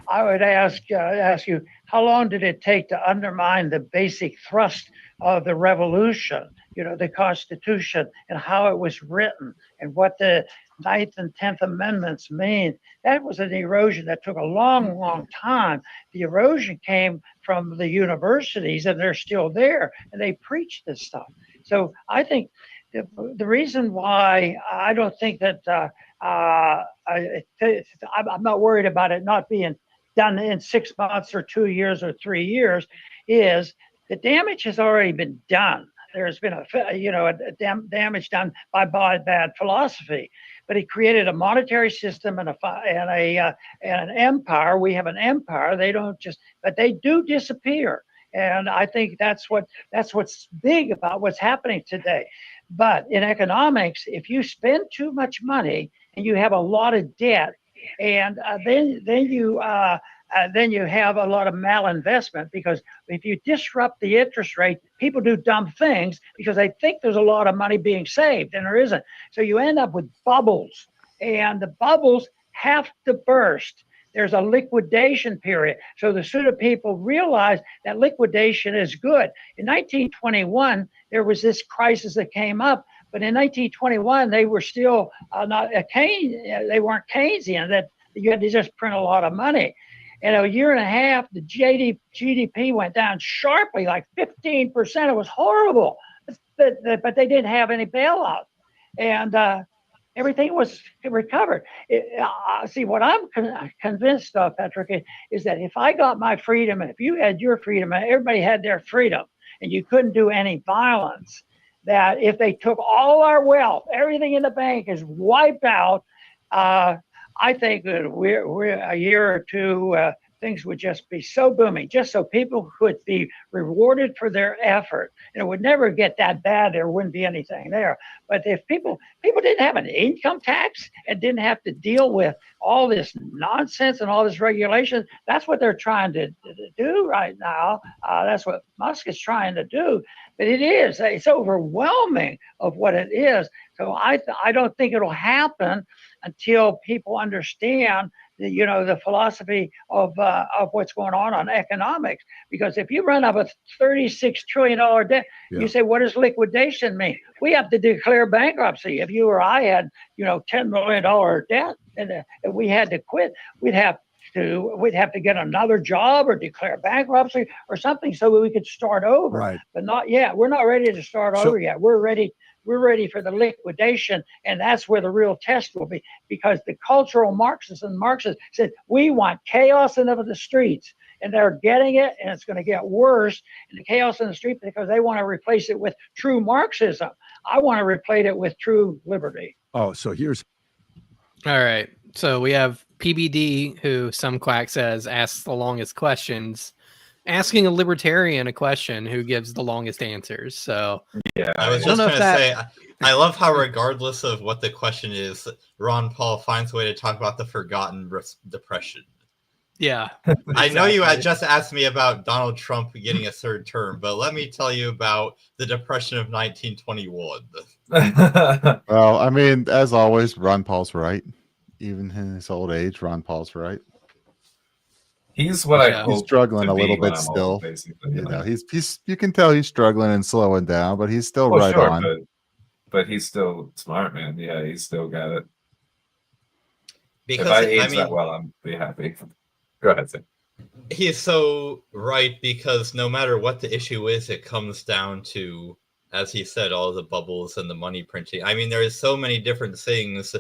would ask you, how long did it take to undermine the basic thrust of the revolution? The Constitution and how it was written and what the 9th and 10th Amendments mean. That was an erosion that took a long, long time. The erosion came from the universities, and they're still there, and they preach this stuff. So I think the reason why I don't think that I'm not worried about it not being done in 6 months or 2 years or 3 years is the damage has already been done. There's been damage done by bad philosophy, but he created a monetary system and an empire. We have an empire. But they do disappear. And I think that's what's big about what's happening today. But in economics, if you spend too much money and you have a lot of debt, and then you have a lot of malinvestment, because if you disrupt the interest rate, people do dumb things because they think there's a lot of money being saved, and there isn't. So you end up with bubbles, and the bubbles have to burst. There's a liquidation period. So the sooner people realize that liquidation is good. In 1921, there was this crisis that came up, but in 1921, they were still not a Keynesian. They weren't Keynesian. That you had to just print a lot of money. In a year and a half, the GDP went down sharply, like 15%. It was horrible, but they didn't have any bailout, and everything was recovered. See, what I'm convinced of, Patrick, is that if I got my freedom, and if you had your freedom, and everybody had their freedom, and you couldn't do any violence, that if they took all our wealth, everything in the bank is wiped out, I think that we're a year or two, things would just be so booming, just so people could be rewarded for their effort. And it would never get that bad. There wouldn't be anything there. But if people didn't have an income tax and didn't have to deal with all this nonsense and all this regulation, that's what they're trying to do right now. That's what Musk is trying to do. But it's overwhelming of what it is. So I don't think it'll happen. until people understand the philosophy of what's going on economics. Because if you run up a $36 trillion debt, you say, what does liquidation mean? We have to declare bankruptcy. If you or I had, $10 million debt and we had to quit, we'd have to get another job or declare bankruptcy or something so we could start over. Right. But not yet. We're not ready to start over yet. We're ready for the liquidation, and that's where the real test will be, because the cultural Marxists said we want chaos in the streets, and they're getting it, and it's going to get worse in the chaos in the street because they want to replace it with true Marxism. I want to replace it with true liberty. Oh, so here's all right. So we have PBD, who some quack says asks the longest questions, asking a libertarian a question who gives the longest answers. So yeah, I was just going to say, I love how regardless of what the question is, Ron Paul finds a way to talk about the forgotten depression. Yeah. Exactly. I know you had just asked me about Donald Trump getting a third term, but let me tell you about the Depression of 1921. Well, I mean, as always, Ron Paul's right. Even in his old age, Ron Paul's right. He's what I hope he's struggling to a little be when bit I'm still. old, basically. He's you can tell he's struggling and slowing down, but he's still right sure, on. But he's still smart, man. Yeah, he's still got it. Because if I age that well, I'm be happy. Go ahead, Zane. He's so right, because no matter what the issue is, it comes down to, as he said, all the bubbles and the money printing. I mean, there is so many different things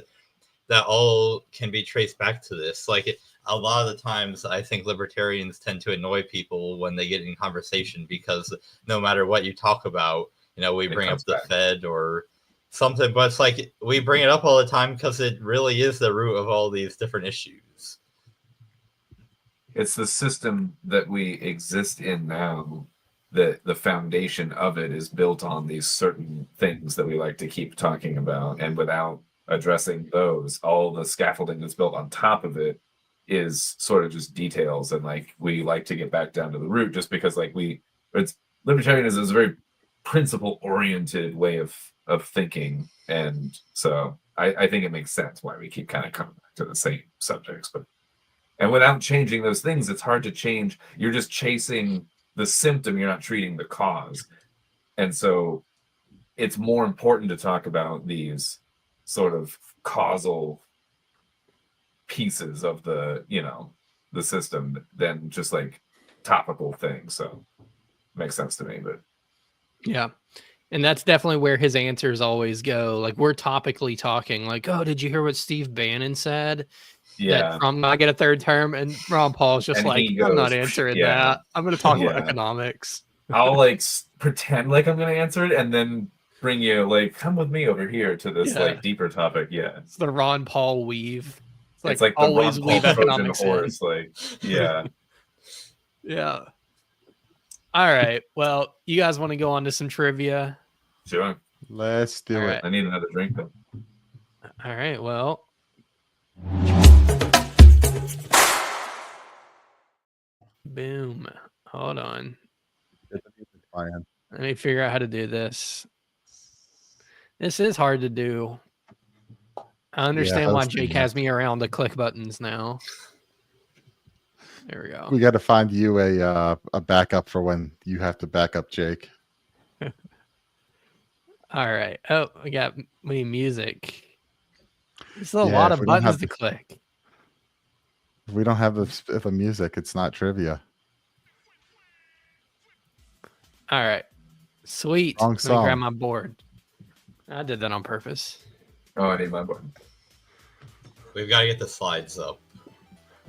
that all can be traced back to this. Like, a lot of the times, I think libertarians tend to annoy people when they get in conversation, because no matter what you talk about, we bring up the Fed or something, but it's like we bring it up all the time because it really is the root of all these different issues. It's the system that we exist in now, that the foundation of it is built on these certain things that we like to keep talking about. And without addressing those, all the scaffolding that's built on top of it is sort of just details. And like, we like to get back down to the root just because libertarianism is a very principle oriented way of thinking. And so I think it makes sense why we keep kind of coming back to the same subjects, and without changing those things, it's hard to change. You're just chasing the symptom. You're not treating the cause. And so it's more important to talk about these sort of causal pieces of the system than just like topical things. So it makes sense to me, but yeah. And that's definitely where his answers always go. Like, we're topically talking like, oh, did you hear what Steve Bannon said? Yeah. That Trump not get a third term, and Ron Paul's just like, I'm not answering that. I'm going to talk about economics. I'll like pretend like I'm going to answer it, and then bring you like, come with me over here to this like deeper topic. Yeah, it's the Ron Paul weave. It's like always the weave economics horse. Like, yeah, yeah. All right. Well, you guys want to go on to some trivia? Sure. Let's do it. I need another drink though. All right. Well. Boom. Hold on. Let me figure out how to do this. This is hard to do. I understand why Jake has me around the click buttons now. There we go. We got to find you a backup for when you have to back up Jake. All right. Oh, we need music. There's a lot of buttons to click. If we don't have the music, it's not trivia. All right. Sweet. Wrong Let me song. grab my board. I did that on purpose. Oh, I need my board. We've got to get the slides up.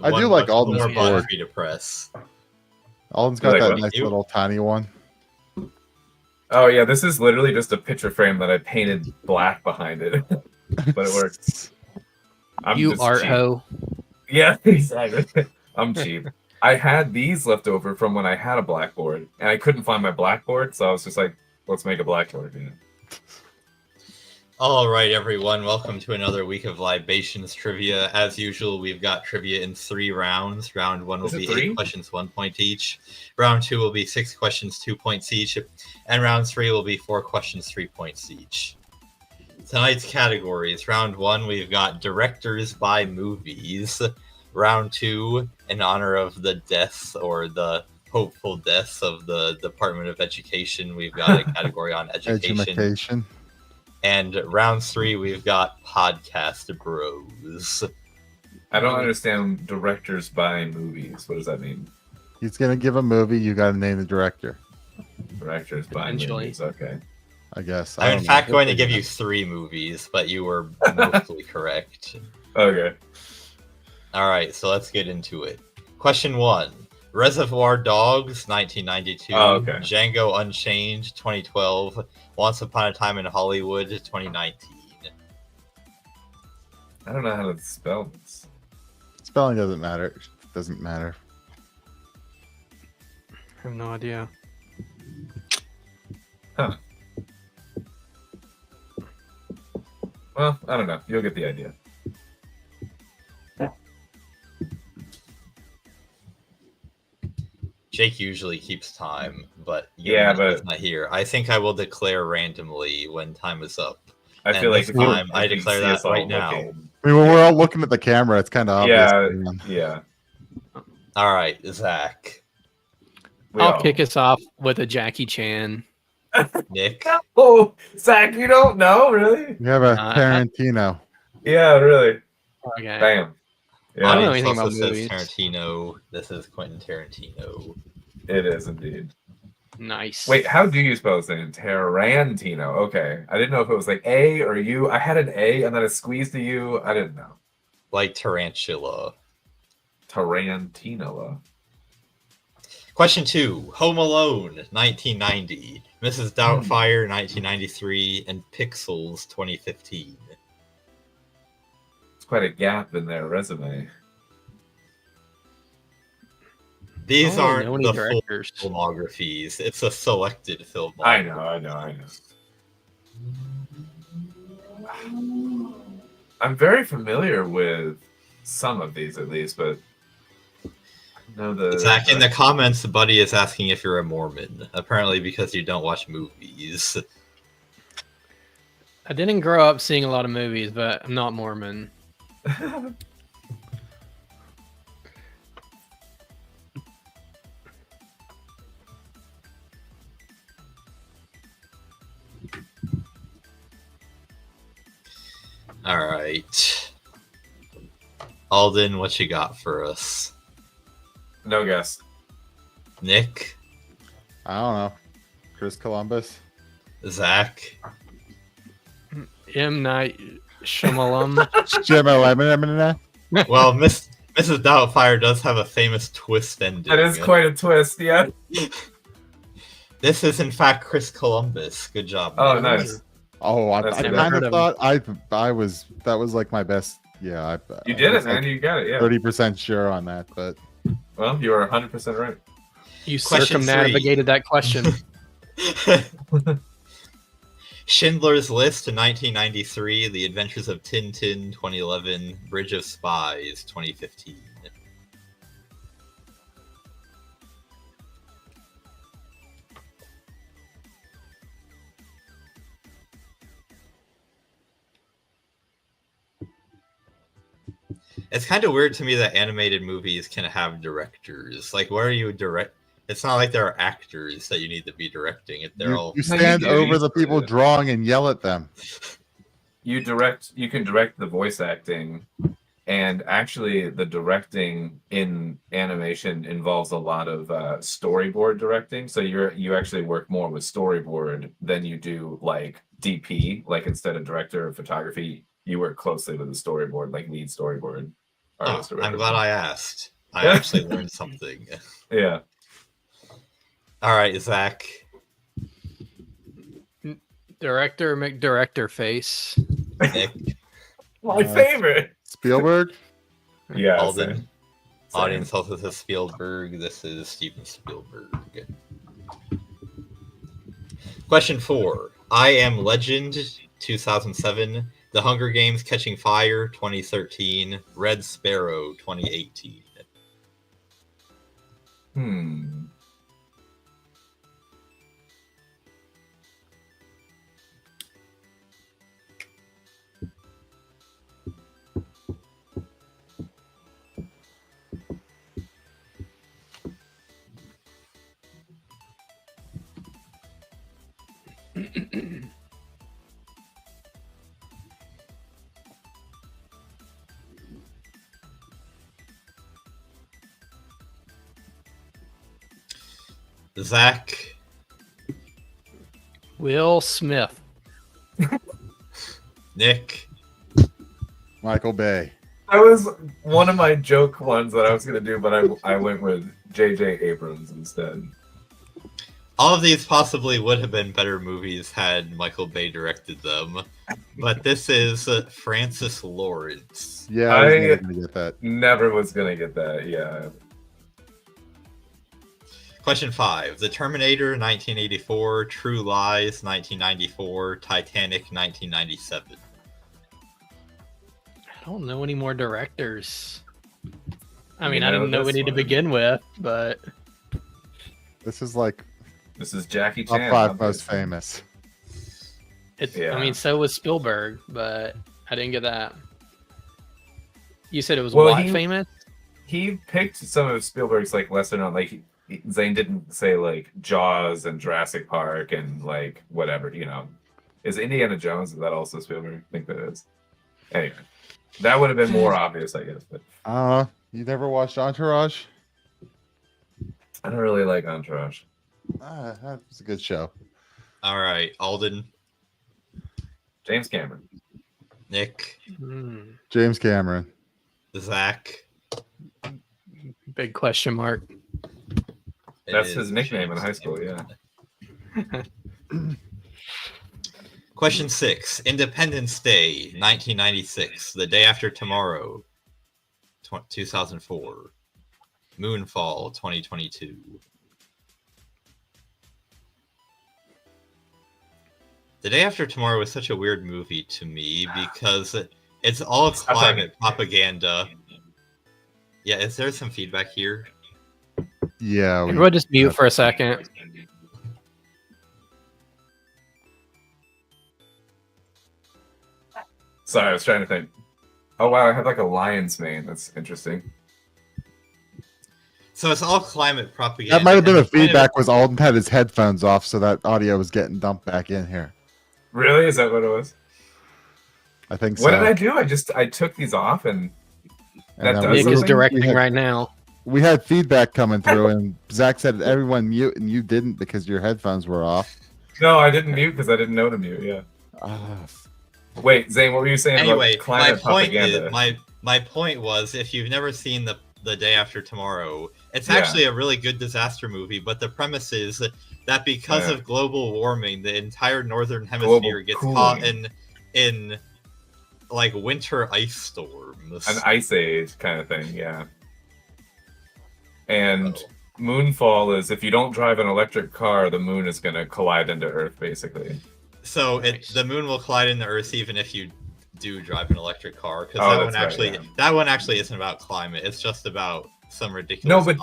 I do like Alden's more button board. for you to press. Alden's got that nice little tiny one. Oh yeah, this is literally just a picture frame that I painted black behind it, but it works. You art hoe. Yeah, exactly. I'm cheap. I had these left over from when I had a blackboard, and I couldn't find my blackboard, so I was just like, let's make a blackboard. Yeah. All right, everyone. Welcome to another week of Libations Trivia. As usual, we've got trivia in 3 rounds. Round 1 will be 8 questions, 1 point each. Round 2 will be 6 questions, 2 points each. And round 3 will be 4 questions, 3 points each. tonight's categories. Round 1, we've got directors by movies. Round 2, in honor of the deaths or the hopeful deaths of the Department of Education, we've got a category on education. And round 3, we've got podcast bros. I don't understand directors by movies. What does that mean? He's gonna give a movie. You got to name the director. Directors by movies. Okay. I guess. I'm in fact going to give you 3 movies, but you were mostly correct. Okay. All right, so let's get into it. Question 1. Reservoir Dogs, 1992. Oh, okay. Django Unchained, 2012. Once Upon a Time in Hollywood, 2019. I don't know how to spell this. Spelling doesn't matter. It doesn't matter. I have no idea. Huh. Well, I don't know. You'll get the idea. Jake usually keeps time, but but not here. I think I will declare randomly when time is up. I feel like this time I declare that right now. I mean, when we're all looking at the camera, it's kind of obvious. Yeah. All right, Zach. I'll kick us off with a Jackie Chan. Nick. Oh, Zach, you don't know, really? You have a Tarantino. Yeah, really. Okay. Bam. Yeah. I don't know anything also about says movies. Tarantino. This is Quentin Tarantino. It is indeed. Nice. Wait, how do you spell his name? Tarantino. Okay. I didn't know if it was like A or U. I had an A and then I squeezed the U. I didn't know. Like tarantula. Tarantino. Question 2. Home Alone, 1990. Mrs. Doubtfire, 1993. And Pixels, 2015. It's quite a gap in their resume. These I aren't don't know any the directors. full filmographies. It's a selected filmography. I know. I'm very familiar with some of these at least, but Zach, in the comments, Buddy is asking if you're a Mormon. Apparently because you don't watch movies. I didn't grow up seeing a lot of movies, but I'm not Mormon. All right. Alden, what you got for us? No guess. Nick? I don't know. Chris Columbus. Zach? M. Night Shyamalan. Well, Mrs. Doubtfire does have a famous twist ending. That is quite a twist, yeah. This is in fact Chris Columbus. Good job. Oh, Nick. nice. Oh, I kind of thought that was like my best. Yeah, You did it, man. You got it. Yeah. 30% sure on that, but well, you are 100% right. You Question circumnavigated that question. Schindler's List in 1993, The Adventures of Tintin 2011, Bridge of Spies 2015. It's kind of weird to me that animated movies can have directors. Like, where are you direct? It's not like there are actors that you need to be directing. They're all you stand over the people drawing and yell at them. You can direct the voice acting, and actually the directing in animation involves a lot of storyboard directing. So you actually work more with storyboard than you do like DP. Like instead of director of photography, you work closely with the storyboard, like lead storyboard. Oh, I'm glad I asked. I actually learned something. Yeah. All right, Zach. Director McDirector face. Nick. My favorite. Spielberg. Yeah. Alden. Same. Audience also says Spielberg. This is Steven Spielberg. Question 4. I Am Legend 2007. The Hunger Games Catching Fire 2013. Red Sparrow 2018. Zach. Will Smith. Nick. Michael Bay. That was one of my joke ones that I was going to do, but I went with J.J. Abrams instead. All of these possibly would have been better movies had Michael Bay directed them, but this is Francis Lawrence. Yeah, I was never gonna get that. Never was going to get that, yeah. Question 5. The Terminator, 1984, True Lies, 1994, Titanic, 1997. I don't know any more directors. I mean, I didn't know any to begin with, but... This is like... This is Jackie top Chan. 5 most famous. It's. Yeah. I mean, so was Spielberg, but I didn't get that. You said it was famous? He picked some of Spielberg's like lesser known, like Zane didn't say like Jaws and Jurassic Park and like whatever, you know. Is Indiana Jones, is that also Spielberg? I think that is. Anyway, that would have been more obvious, I guess. But You never watched Entourage? I don't really like Entourage. That was a good show. All right, Alden. James Cameron. Nick. James Cameron. Zach. Big question mark. That's his nickname in high school, yeah. Question 6. Independence Day, 1996. The Day After Tomorrow, 2004. Moonfall, 2022. The Day After Tomorrow was such a weird movie to me because it's all climate propaganda. Yeah, is there some feedback here? Yeah. Everyone just mute for a second. Sorry, I was trying to think. Oh wow, I have like a lion's mane. That's interesting. So it's all climate propaganda. That might have been the feedback was Alden had his headphones off, so that audio was getting dumped back in here. Really? Is that what it was? I think so. What did I do? I took these off and that does Nick is something? directing right now. We had feedback coming through, and Zach said everyone mute, and you didn't because your headphones were off. No, I didn't mute because I didn't know to mute. Yeah. Wait, Zane, what were you saying Anyway, about climate propaganda? my point was, if you've never seen the Day After Tomorrow, it's actually a really good disaster movie, but the premise is that because of global warming, the entire northern hemisphere gets caught in like winter ice storms. An ice age kind of thing, yeah. And Moonfall is if you don't drive an electric car, the moon is going to collide into Earth, basically. So the moon will collide into Earth even if you do drive an electric car, because that one actually isn't about climate. It's just about some ridiculous. No, but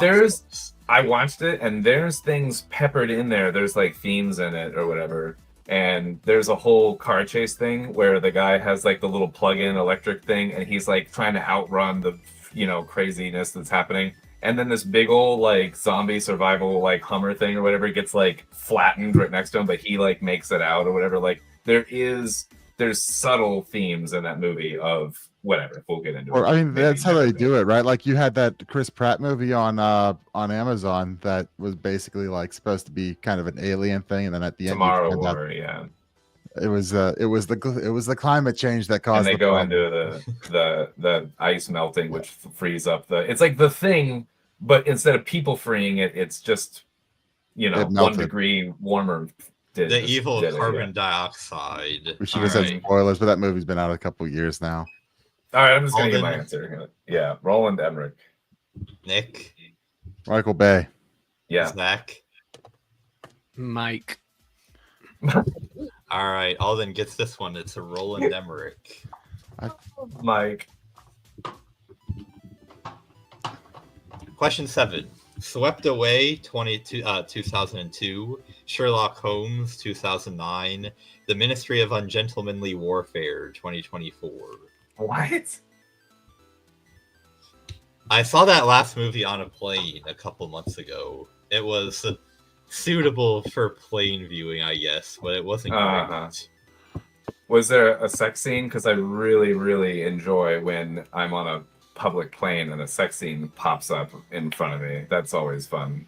I watched it, and there's things peppered in there. There's like themes in it or whatever. And there's a whole car chase thing where the guy has like the little plug-in electric thing, and he's like trying to outrun the craziness that's happening. And then this big old like zombie survival like Hummer thing or whatever gets like flattened right next to him, but he like makes it out or whatever. Like there's subtle themes in that movie of whatever. We'll get into it. I mean, that's how they do it, right? Like you had that Chris Pratt movie on Amazon that was basically like supposed to be kind of an alien thing, and then at the Tomorrow end, War, yeah. It was the climate change that caused. And they go into the ice melting, which frees up it's like the thing, but instead of people freeing it, it's just 1 degree warmer. The evil carbon dioxide. We should have said spoilers, but that movie's been out a couple years now. All right, I'm just gonna get my answer. Yeah, Roland Emmerich. Nick. Michael Bay. Yeah. Zach. Mike. All right, Alden gets this one. It's a Roland Emmerich. Mike. Question 7. Swept Away, 2002. Sherlock Holmes, 2009. The Ministry of Ungentlemanly Warfare, 2024. What? I saw that last movie on a plane a couple months ago. It was suitable for plane viewing, I guess, but it wasn't great. Was there a sex scene? Because I really, really enjoy when I'm on a public plane and a sex scene pops up in front of me. That's always fun.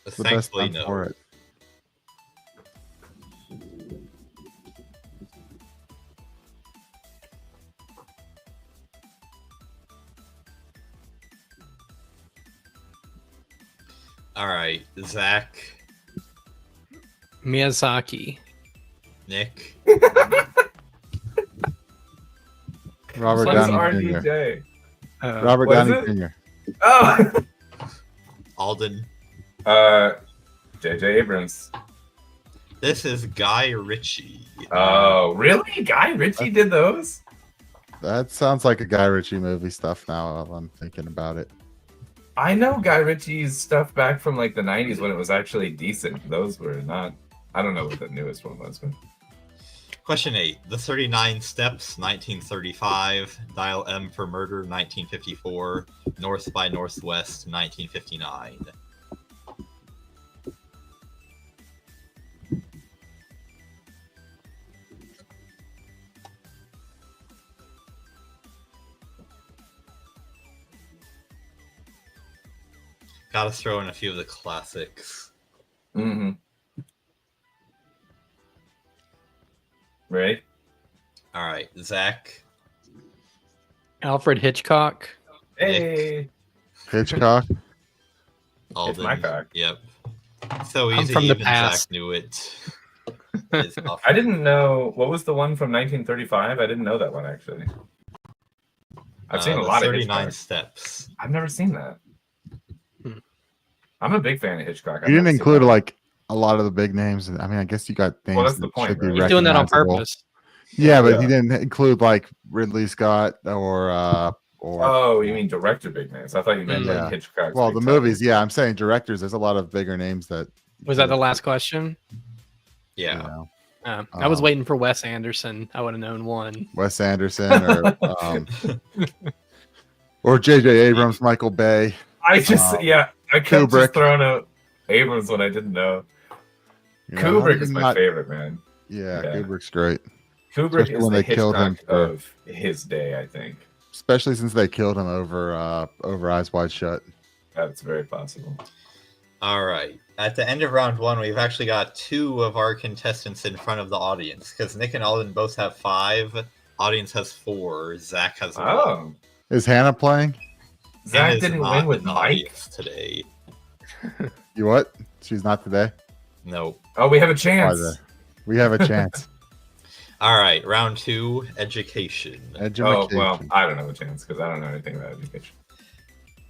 It's the best time for it. All right, Zach. Miyazaki. Nick. Robert Downey Jr. Robert Downey Jr. Oh. Alden. J.J. Abrams. This is Guy Ritchie. Oh, really? Guy Ritchie did those? That sounds like a Guy Ritchie movie stuff now while I'm thinking about it. I know Guy Ritchie's stuff back from like the 90s when it was actually decent. Those were not... I don't know what the newest one was. But... Question 8. The 39 Steps, 1935. Dial M for Murder, 1954. North by Northwest, 1959. Gotta throw in a few of the classics. Mm-hmm. Right? All right, Zach. Alfred Hitchcock. Hey. Hitchcock. Alden. It's my cock. Yep. So I'm easy, from the even past. Zach knew it. I didn't know... What was the one from 1935? I didn't know that one, actually. I've seen a lot of 39 Hitchcock. Steps. I've never seen that. I'm a big fan of Hitchcock. You didn't include like a lot of the big names. I mean, I guess you got things. Well, that's the that point, should be right? He's doing that on recognizable. purpose. Yeah, but he didn't include like Ridley Scott or. Oh, you mean director big names? I thought you meant like Hitchcock. Well, the movies, yeah. I'm saying directors. There's a lot of bigger names that. Was that the last question? Yeah. You know, I was waiting for Wes Anderson. I would have known one. Wes Anderson or J.J. Abrams, Michael Bay. I just I kept Kubrick. just throwing out Abrams when I didn't know. You know, how Kubrick did is you my not- favorite, man. Yeah, Kubrick's great. Kubrick Especially is when the they killed him Hitchcock for- of his day, I think. Especially since they killed him over Eyes Wide Shut. That's very possible. All right. At the end of round 1, we've actually got 2 of our contestants in front of the audience because Nick and Alden both have 5. Audience has 4. Zach has 1. Oh. Is Hannah playing? Zach Hannah's didn't not win with in the Mike? audience today. You what? She's not today? No. Oh, we have a chance. We have a chance. All right. Round 2, education. Oh, well, I don't have a chance because I don't know anything about education.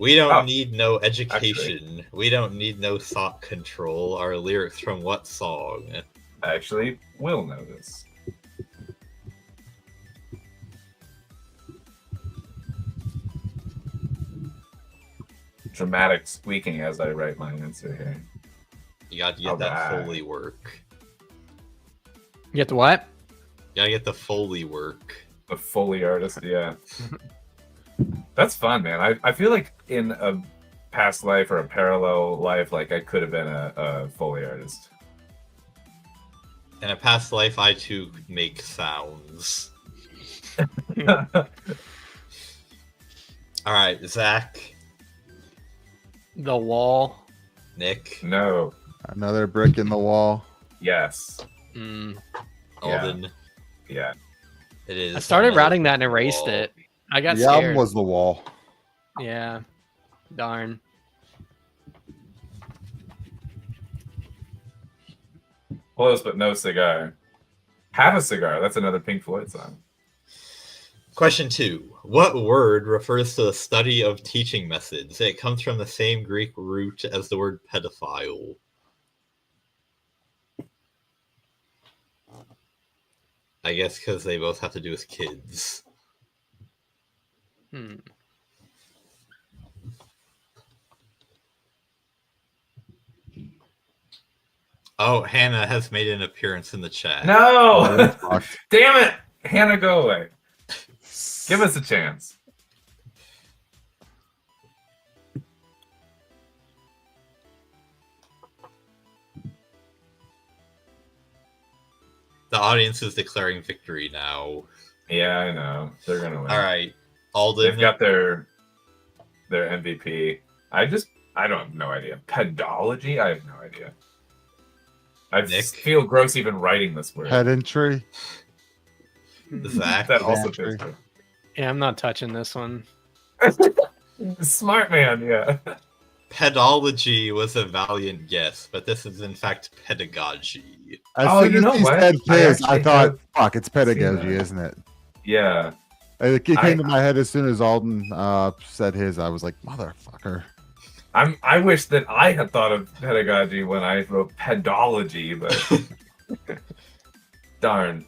We don't need no education. We don't need no thought control. Our lyrics from what song? I actually will know this. Dramatic squeaking as I write my answer here. You got to get that Foley work. You get the what? You got to get the Foley work. The Foley artist, yeah. That's fun, man. I feel like in a past life or a parallel life, like I could have been a Foley artist. In a past life, I too make sounds. All right, Zach. The Wall. Nick. No. Another brick in the wall. Yes. Alden. Yeah. It is. I started Another writing that and Brick in the erased Wall. it. I got The scared. album was The Wall. Yeah. Darn. Close, but no cigar. Have a cigar. That's another Pink Floyd song. Question 2. What word refers to the study of teaching methods? It comes from the same Greek root as the word pedophile. I guess because they both have to do with kids. Oh, Hannah has made an appearance in the chat. No! Damn it! Hannah, go away. Give us a chance. The audience is declaring victory now. Yeah, I know. They're gonna win. All right, Alden. They've got their MVP. I don't have no idea. Pedology? I have no idea. I feel gross even writing this word. Pedantry. Zach. That also feels good. Yeah, I'm not touching this one. Smart man, yeah. Pedology was a valiant guess, but this is in fact pedagogy. As soon as he said his, I thought, fuck, it's pedagogy, isn't it? Yeah. It came to my head as soon as Alden said his. I was like, motherfucker. I wish that I had thought of pedagogy when I wrote pedology, but darn.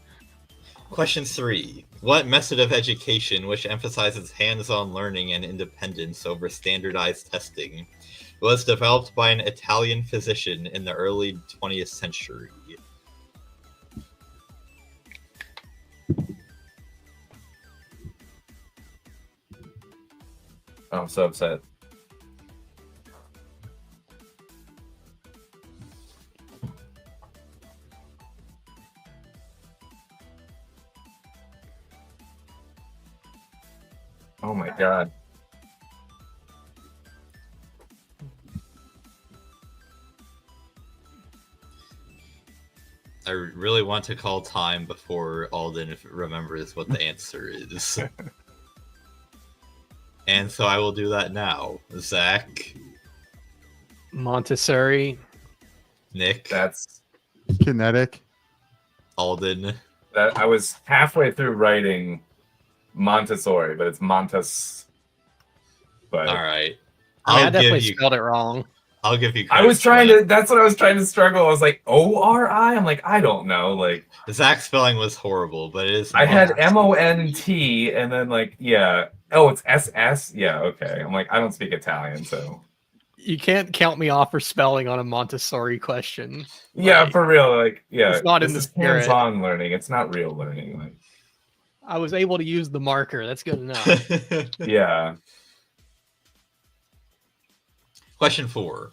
Question 3. What method of education, which emphasizes hands-on learning and independence over standardized testing, was developed by an Italian physician in the early 20th century? I'm so upset. Oh my god. I really want to call time before Alden remembers what the answer is. And so I will do that now. Zach. Montessori. Nick. That's kinetic. Alden. That I was halfway through writing Montessori, but it's Montes. But all right, I definitely spelled it wrong. I'll give you. I was trying to. That's what I was trying to struggle. I was like O-R-I. I'm like, I don't know. Like Zach's spelling was horrible, but it is. I had M-O-N-T and then like yeah. Oh, it's S-S. Yeah. Okay. I'm like, I don't speak Italian, so. You can't count me off for spelling on a Montessori question. Yeah, for real. Like, yeah, it's not in the spirit. Hands-on learning. It's not real learning. Like, I was able to use the marker. That's good enough. Yeah. Question 4.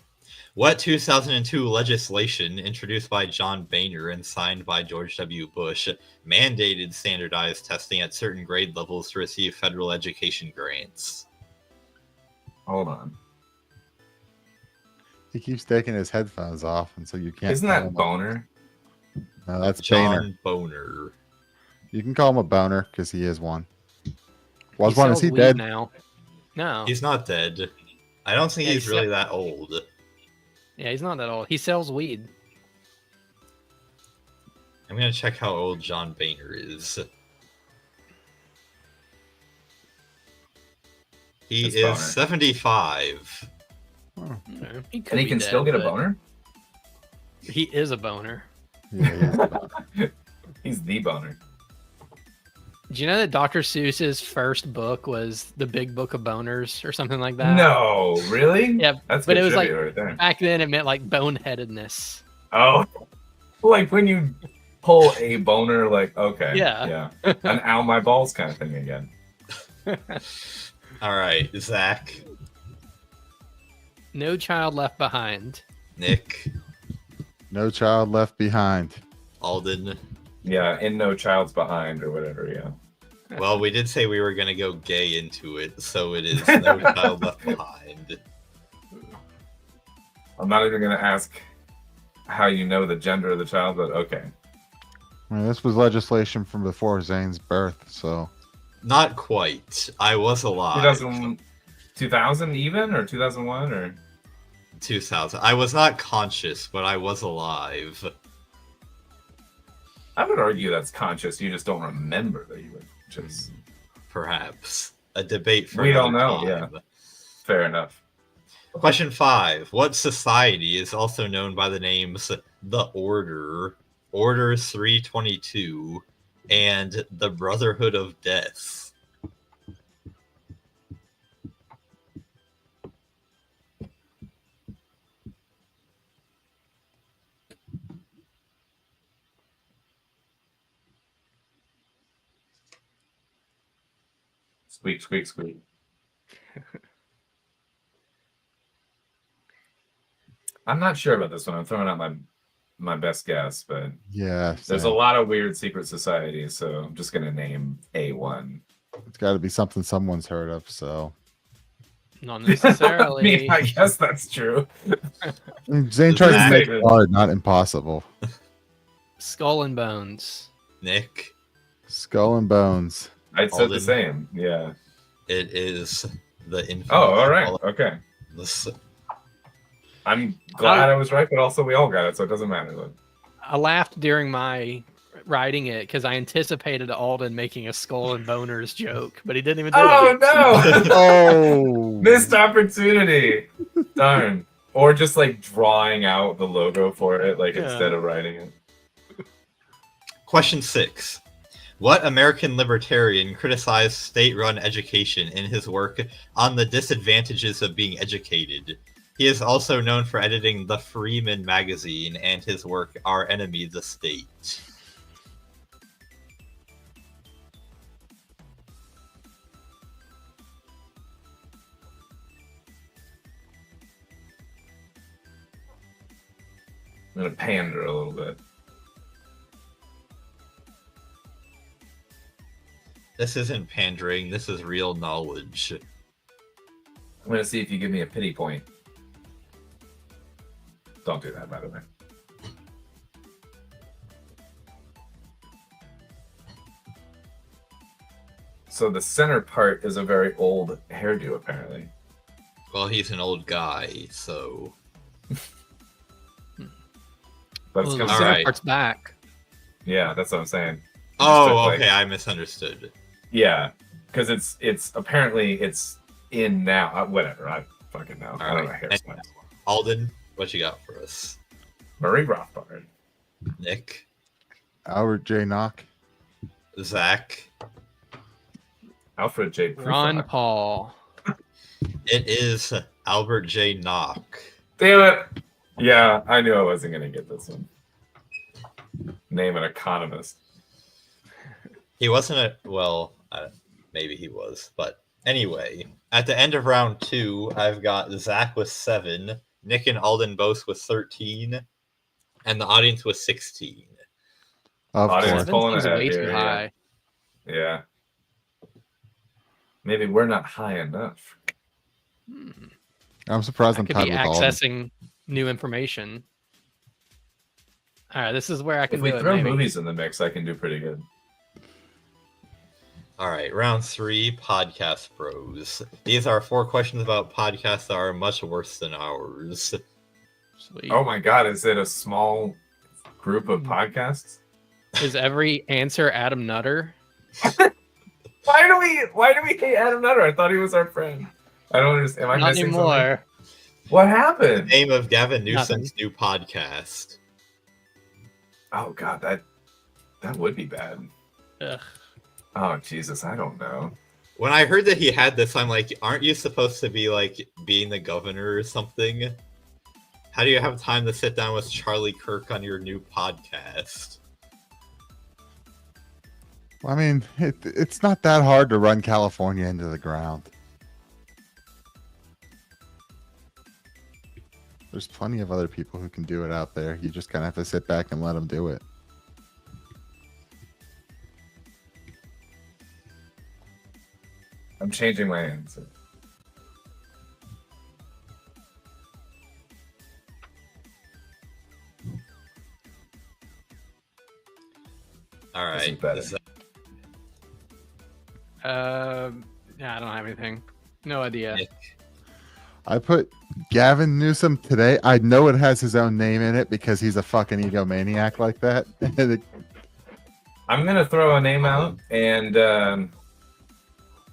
What 2002 legislation introduced by John Boehner and signed by George W. Bush mandated standardized testing at certain grade levels to receive federal education grants? Hold on. He keeps taking his headphones off, and so you can't. Isn't that Boner? No, that's John Boehner. Boehner. You can call him a boner because he is one. Was He one? Is sells he weed dead? now? No. He's not dead. I don't think Yeah, he's really that old. Yeah, he's not that old. He sells weed. I'm gonna check how old John Boehner is. He That's is Boner. 75. Okay. He could And he be can dead, still get a but boner? He is a boner. He's the boner. Do you know that Dr. Seuss's first book was The Big Book of Boners or something like that? No, really? Yeah, That's but good it was like trivia right there. back then it meant like boneheadedness. Oh, like when you pull a boner, like okay, Yeah. an ow my balls kind of thing again. All right, Zach, No Child Left Behind. Nick, No Child Left Behind. Alden. Yeah, in No Child's Behind or whatever. Yeah. Well, we did say we were gonna go gay into it, so it is No Child Left Behind. I'm not even gonna ask how you know the gender of the child, but okay. I mean, this was legislation from before Zane's birth, so. Not quite. I was alive. 2000 even or 2001 or 2000. I was not conscious, but I was alive. I would argue that's conscious. You just don't remember that you were just. Perhaps a debate for We don't another know. time. Yeah. Fair enough. Question 5. What society is also known by the names the Order, Order 322, and the Brotherhood of Death? Squeak, squeak, squeak. I'm not sure about this one. I'm throwing out my my best guess, but yeah, there's a lot of weird secret societies, so I'm just gonna name A1. It's got to be something someone's heard of. So not necessarily. I mean, I guess that's true. Zane tries to make it hard, not impossible. Skull and Bones. Nick. Skull and Bones. I'd said the same. Yeah. It is the infinite. Oh, all right. Okay. I'm glad I was right, but also we all got it, so it doesn't matter. I laughed during my writing it because I anticipated Alden making a Skull and Boners joke, but he didn't even do Oh it. no! Oh, missed opportunity. Darn. Or just like drawing out the logo for it, like instead of writing it. Question 6. What American libertarian criticized state-run education in his work on the disadvantages of being educated? He is also known for editing The Freeman magazine and his work Our Enemy, the State. I'm gonna pander a little bit. This isn't pandering, this is real knowledge. I'm gonna see if you give me a pity point. Don't do that, by the way. So the center part is a very old hairdo, apparently. Well, he's an old guy, so... But it's the coming center right. part's back. Yeah, that's what I'm saying. Oh, okay, I misunderstood. Yeah, because it's apparently it's in now. Whatever, I fucking know. I don't know hairstyles. Alden, what you got for us? Murray Rothbard. Nick. Albert J. Knock. Zach. Alfred J. Ron Paul. It is Albert J. Knock. Damn it! Yeah, I knew I wasn't gonna get this one. Name an economist. He wasn't maybe he was, but anyway, at the end of round 2, I've got Zach with 7, Nick and Alden both with 13, and the audience with 16. Of Audience course. pulling ahead Way here, too yeah. high. Yeah. Maybe we're not high enough. I'm surprised I I'm could tied be with Alden. accessing new information. All right, this is where I can If we do it. throw Maybe. movies in the mix, I can do pretty good. All right, round 3, Podcast Bros. These are 4 questions about podcasts that are much worse than ours. Sweet. Oh my god, is it a small group of podcasts? Is every answer Adam Nutter? Why do we hate Adam Nutter? I thought he was our friend. I don't understand. Am I Not missing anymore. something? What happened? Name of Gavin Newsom's new podcast. Oh god, that would be bad. Ugh. Oh Jesus, I don't know. When I heard that he had this, I'm like, aren't you supposed to be like being the governor or something? How do you have time to sit down with Charlie Kirk on your new podcast? I mean, it's not that hard to run California into the ground. There's plenty of other people who can do it out there. You just kind of have to sit back and let them do it. I'm changing my answer. All right. Yeah, I don't have anything. No idea. I put Gavin Newsom today. I know it has his own name in it because he's a fucking egomaniac like that. I'm gonna throw a name out, and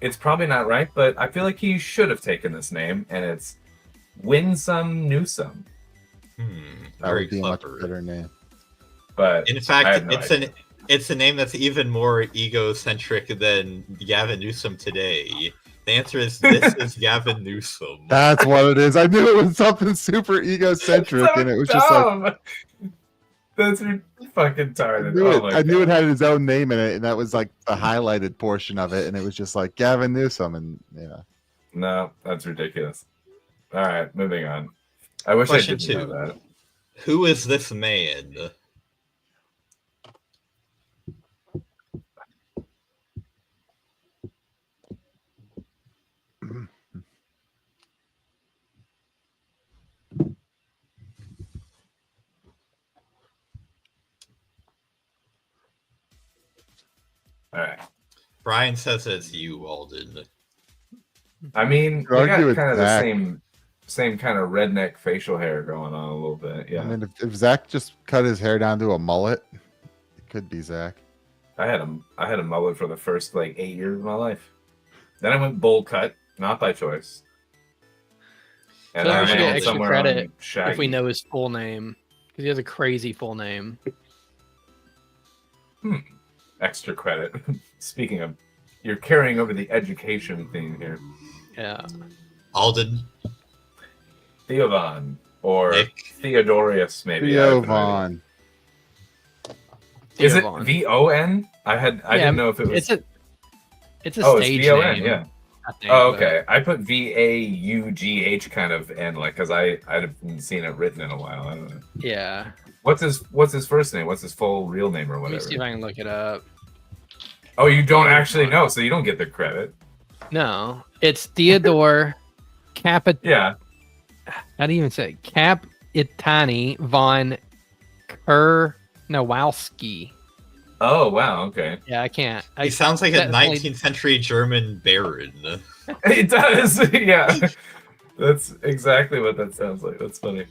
it's probably not right, but I feel like he should have taken this name, and it's Winsome Newsom. That would be a much better name. But in fact, it's a name that's even more egocentric than Gavin Newsom today. The answer is this is Gavin Newsom. That's what it is. I knew it was something super egocentric, and it was just like that's fucking tired. I knew it had his own name in it, and that was like the highlighted portion of it, and it was just like Gavin Newsom, and yeah. No, that's ridiculous. All right, moving on. I wish Question I didn't 2. know that. Who is this man? All right. Brian says it's you, Alden. I mean, Could we argue got it's kind of the Zach. same kind of redneck facial hair going on a little bit. Yeah. I mean, if Zach just cut his hair down to a mullet, it could be Zach. I had a mullet for the first like 8 years of my life. Then I went bowl cut, not by choice. So we should get extra somewhere credit on Shaggy. if we know his full name, because he has a crazy full name. Extra credit. Speaking of, you're carrying over the education theme here. Yeah. Alden. Theovon or Nick. Theodorius, maybe. Theovon. Is it Theovon. V-O-N? I didn't know if it was. It's a Oh, stage it's V-O-N, name. yeah. I think, Oh, but- okay. I put V-A-U-G-H kind of N, like, because I haven't seen it written in a while. I don't know. Yeah. What's his first name? What's his full real name or Let me whatever? see if I can look it up. Oh, you don't actually know, so you don't get the credit. No, it's Theodore Capit. Yeah. How do you even say it? Capitani von Kernowski. Oh, wow. Okay. Yeah, I can't. He sounds like a definitely- 19th century German baron. It does. Yeah. That's exactly what that sounds like. That's funny.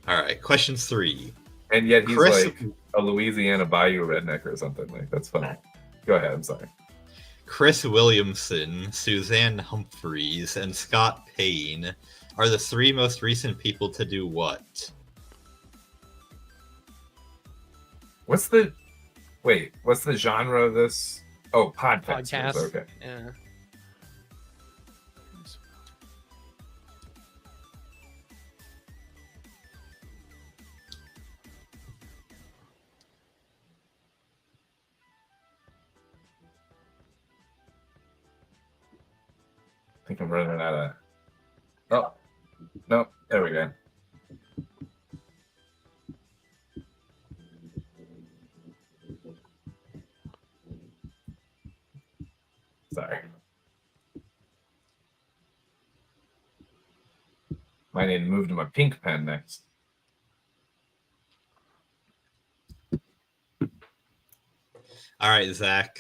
All right, question 3. And yet he's Chris- like a Louisiana Bayou redneck or something. Like, that's funny. Go ahead. I'm sorry. Chris Williamson, Suzanne Humphreys, and Scott Payne are the 3 most recent people to do what? What's the genre of this? Oh, podcast. Podcast. Okay. Yeah. I think I'm running out of. Oh, no. There we go. Sorry. Might need to move to my pink pen next. All right, Zach.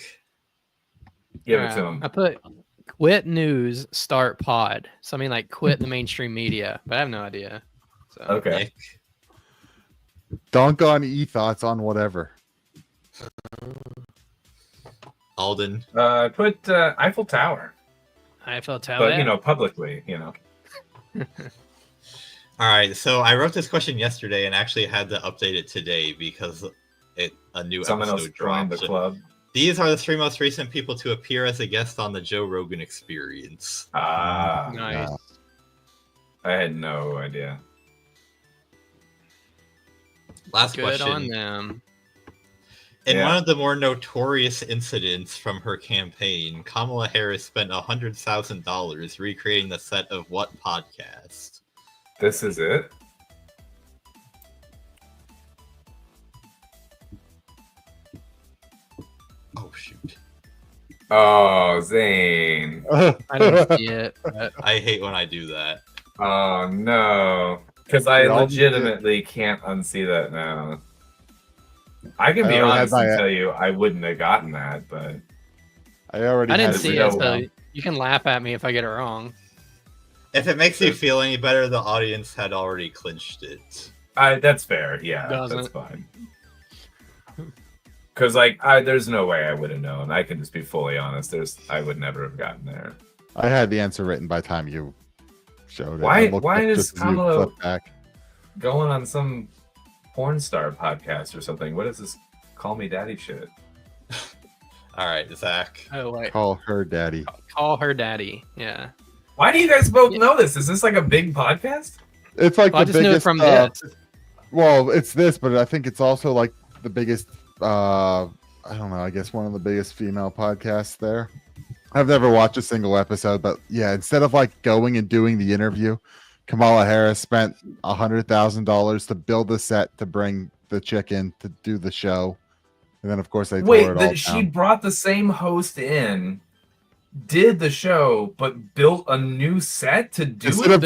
Give it to him. I put quit news, start pod. So I mean, like, quit the mainstream media, but I have no idea. So Okay. Nick. Dunk on thoughts on whatever. Alden. I put Eiffel Tower, Eiffel Tower. but publicly, All right, so I wrote this question yesterday and actually had to update it today because a new Someone else episode joined dropped. the club. These are the 3 most recent people to appear as a guest on the Joe Rogan Experience. Ah, Nice. I had no idea. Last Good question. on them. In Yeah. one of the more notorious incidents from her campaign, Kamala Harris spent $100,000 recreating the set of what podcast? This is it. Oh, shoot. Oh, Zane. I didn't see it. But I hate when I do that. Oh no, because I We all legitimately can't unsee that now. I can be I already had honest and my- tell you I wouldn't have gotten that, but I already I didn't had see written it, so down. you can laugh at me if I get it wrong. If it makes you feel any better, the audience had already clinched it. that's fair. Yeah, that's Doesn't. fine. Because there's no way I would have known. I can just be fully honest. I would never have gotten there. I had the answer written by the time you showed it. Why- I looked why up does just as you Kamala- flipped back. Going on some porn star podcast or something. What is this? Call me daddy shit. All right, Zach. Oh wait, Call her daddy. call her daddy. Yeah. Why do you guys both know this? Is this like a big podcast? It's like Well, I the just knew it biggest. from this. Well, it's this, but I think it's also like the biggest. I don't know. I guess one of the biggest female podcasts there. I've never watched a single episode, but yeah, instead of like going and doing the interview, Kamala Harris spent $100,000 to build the set to bring the chick in to do the show, and then of course they tore it all she down. brought the same host in, did the show, but built a new set to do Instead of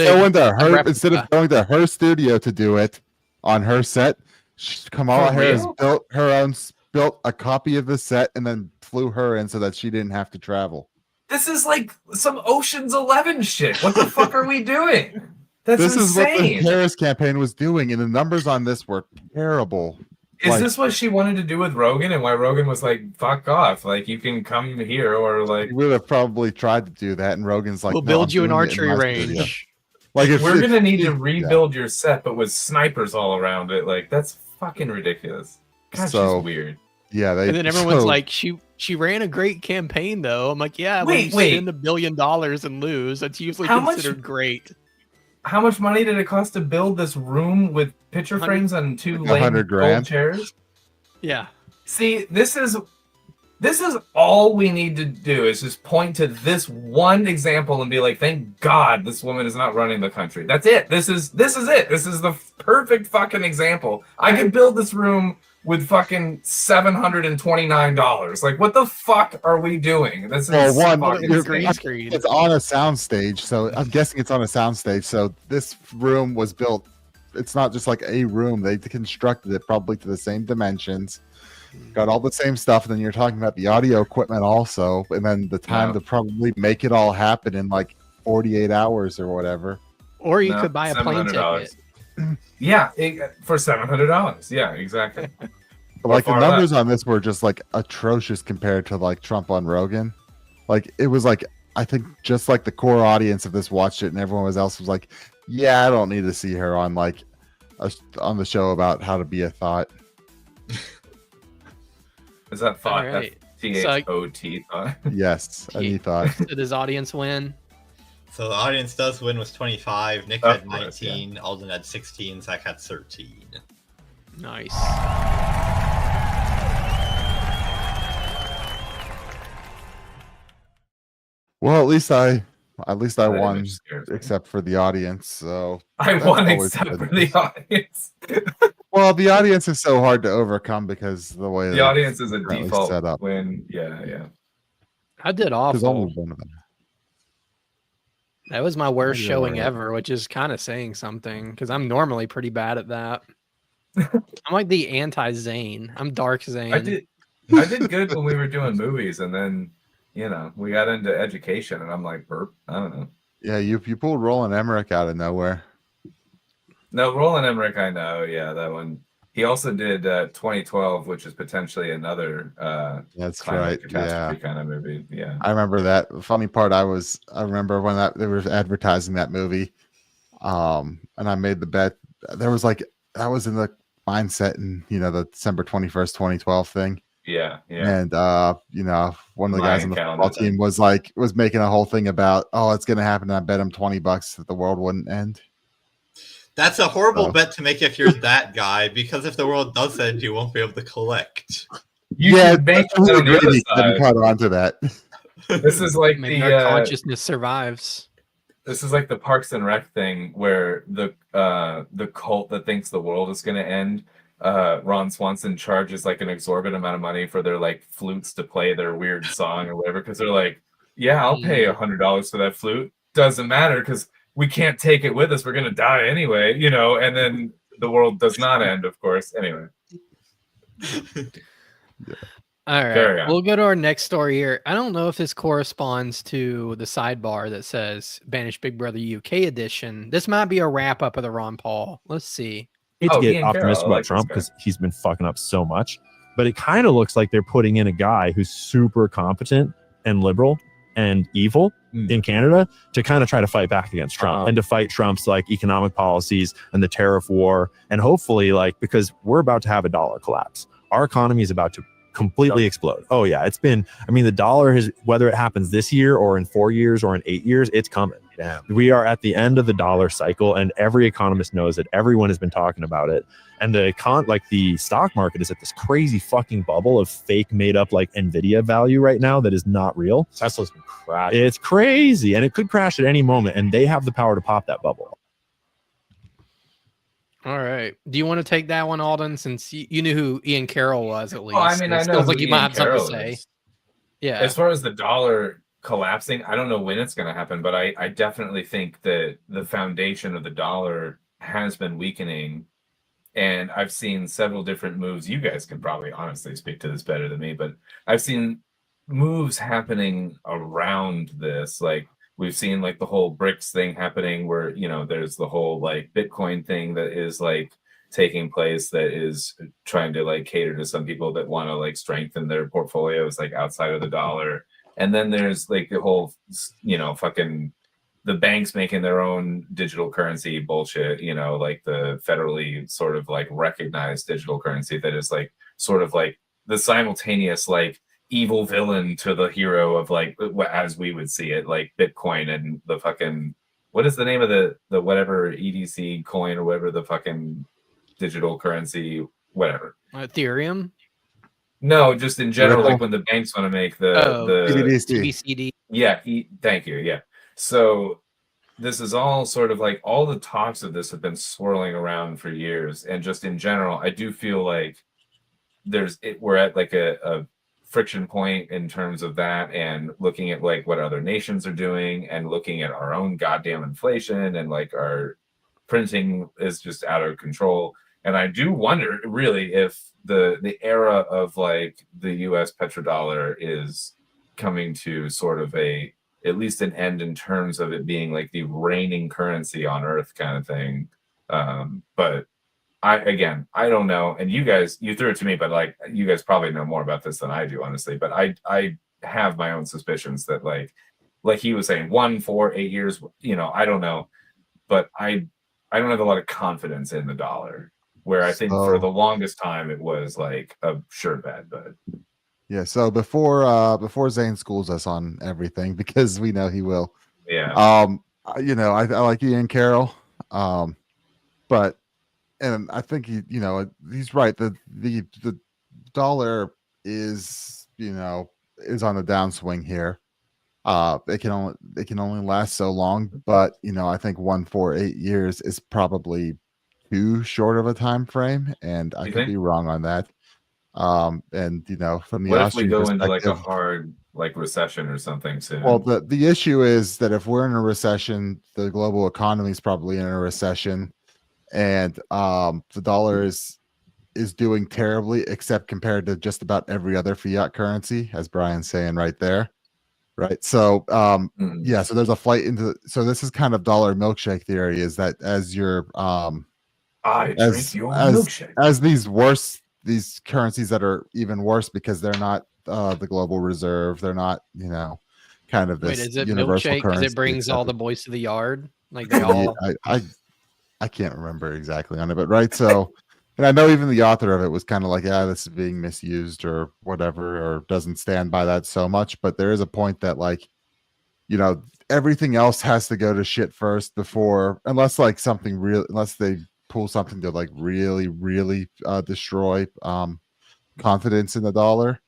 going to her studio to do it on her set, Kamala For Harris real? built a copy of the set and then flew her in so that she didn't have to travel. This is like some Ocean's 11 shit. What the fuck are we doing? This is what the insane. Harris campaign was doing, and the numbers on this were terrible. Is this what she wanted to do with Rogan, and why Rogan was like, fuck off, like you can come here, or like we would have probably tried to do that, and Rogan's like, we'll build you an archery range. Like we're gonna need to rebuild your set, but with snipers all around it. Like that's fucking ridiculous. Gosh, So- she's weird. Yeah, And then everyone's like, she ran a great campaign though. I'm like, yeah, when you spend $1 billion and lose, that's usually How much- considered great. How much money did it cost to build this room with picture frames on 2 lame $100 grand. gold chairs? Yeah. See, this is all we need to do is just point to this one example and be like, thank God this woman is not running the country. That's it. This is it. This is the perfect fucking example. I could build this room with fucking $729. Like, what the fuck are we doing? This is fucking green screen. It's on a soundstage, so I'm guessing it's on a soundstage. So this room was built. It's not just like a room; they constructed it probably to the same dimensions, got all the same stuff. And then you're talking about the audio equipment also, and then the time to probably make it all happen in like 48 hours or whatever. Or you could buy a plane $700. ticket. Yeah, for $700. Yeah, exactly. But like the far numbers less. on this were just like atrocious compared to like Trump on Rogan. Like it was like I think just like the core audience of this watched it, and everyone else was like, "Yeah, I don't need to see her on like on the show about how to be a thought." Is that thought? All right. T-H-O-T thought. Yes, any thought. Did his audience win? So the audience does win with 25. Nick had 19. Alden had 16. Zach had 13. Nice. Well, at least I won, image scares me. except for the audience. So I that's won always except good. for the audience. Well, the audience is so hard to overcome because the way The that audience is a it's currently default set up. win. Yeah. I did There's awful. only one of them. That was my worst I did showing alright. ever, which is kind of saying something because I'm normally pretty bad at that. I'm like the anti-Zane. I'm dark Zane. I did good when we were doing movies, and then we got into education, and I'm like, burp. I don't know. Yeah, you pulled Roland Emmerich out of nowhere. No, Roland Emmerich, I know. Yeah, that one. He also did 2012, which is potentially another That's climate right. catastrophe Yeah. kind of movie. Yeah. I remember that. The funny part, I remember when they were advertising that movie, and I made the bet. There was like I was in the mindset in the December 21st, 2012 thing. Yeah. And one of the guys on the Mayan football calendar team was making a whole thing about, oh, it's gonna happen. And I bet him $20 that the world wouldn't end. That's a horrible bet to make if you're that guy, because if the world does end, you won't be able to collect. Should make it on the other side. Caught on to that. This is like Maybe our consciousness survives. This is like the Parks and Rec thing where the cult that thinks the world is going to end, Ron Swanson charges like an exorbitant amount of money for their like flutes to play their weird song or whatever, because they're like, yeah, I'll pay $100 for that flute. Doesn't matter because we can't take it with us. We're going to die anyway, and then the world does not end, of course. Anyway. All right, we'll go to our next story here. I don't know if this corresponds to the sidebar that says Banished Big Brother UK edition. This might be a wrap up of the Ron Paul. Let's see. To get optimistic about Trump because he's been fucking up so much, but it kind of looks like they're putting in a guy who's super competent and liberal and evil in Canada to kind of try to fight back against Trump and to fight Trump's like economic policies and the tariff war, and hopefully because we're about to have a dollar collapse. Our economy is about to completely explode. Oh yeah, the dollar has, whether it happens this year or in 4 years or in 8 years, it's coming. Yeah. We are at the end of the dollar cycle, and every economist knows it. Everyone has been talking about it. And the stock market is at this crazy fucking bubble of fake made up like Nvidia value right now that is not real. Tesla's been crashing. It's crazy, and it could crash at any moment, and they have the power to pop that bubble. All right. Do you want to take that one, Alden? Since you knew who Ian Carroll was, at least. Well, I mean, I know feels who like you Ian might have something Carroll to say. is. Yeah. As far as the dollar collapsing, I don't know when it's going to happen, but I definitely think that the foundation of the dollar has been weakening. And I've seen several different moves. You guys can probably honestly speak to this better than me, but I've seen moves happening around this. Like we've seen like the whole BRICS thing happening where, you know, there's the whole like Bitcoin thing that is like taking place that is trying to like cater to some people that want to like strengthen their portfolios like outside of the dollar. And then there's like the whole, you know, fucking the banks making their own digital currency bullshit, you know, like the federally sort of like recognized digital currency that is like sort of like the simultaneous like evil villain to the hero of like as we would see it, like Bitcoin and the fucking what is the name of the whatever EDC coin or whatever the fucking digital currency, whatever. Ethereum? No, just in general, like when the banks want to make the CBCD. Yeah, thank you. Yeah. So this is all sort of like all the talks of this have been swirling around for years. And just in general, I do feel like we're at like a friction point in terms of that and looking at like what other nations are doing and looking at our own goddamn inflation and like our printing is just out of control. And I do wonder really if the era of like the US petrodollar is coming to sort of at least an end in terms of it being like the reigning currency on earth kind of thing. But I don't know. And you threw it to me, but like you guys probably know more about this than I do, honestly. But I have my own suspicions that like he was saying 1, 4, 8 years, you know, I don't know. But I don't have a lot of confidence in the dollar, where I think for the longest time it was like a sure bet, but yeah. So before Zane schools us on everything, because we know he will. Yeah. You know, I like Ian Carroll, but and I think he's right. The dollar is is on the downswing here. It can only last so long, but I think 1, 4, 8 years is probably too short of a time frame, and I could be wrong on that. And from the what Austrian if we go into like a perspective, hard like recession or something soon? well, the issue is that if we're in a recession, the global economy is probably in a recession, and the dollar is doing terribly, except compared to just about every other fiat currency, as Brian's saying right there. Right. So, yeah, so there's a flight into, so this is kind of dollar milkshake theory, is that as your, as these currencies that are even worse because they're not the global reserve, they're not, kind of this. Wait, is it universal milkshake because currency, it brings all the etc. boys to the yard? Like they all. I can't remember exactly on it, but right. So, and I know even the author of it was kind of like, yeah, this is being misused or whatever, or doesn't stand by that so much. But there is a point that like, everything else has to go to shit first before, unless like something real, unless they pull something to like really, really destroy confidence in the dollar.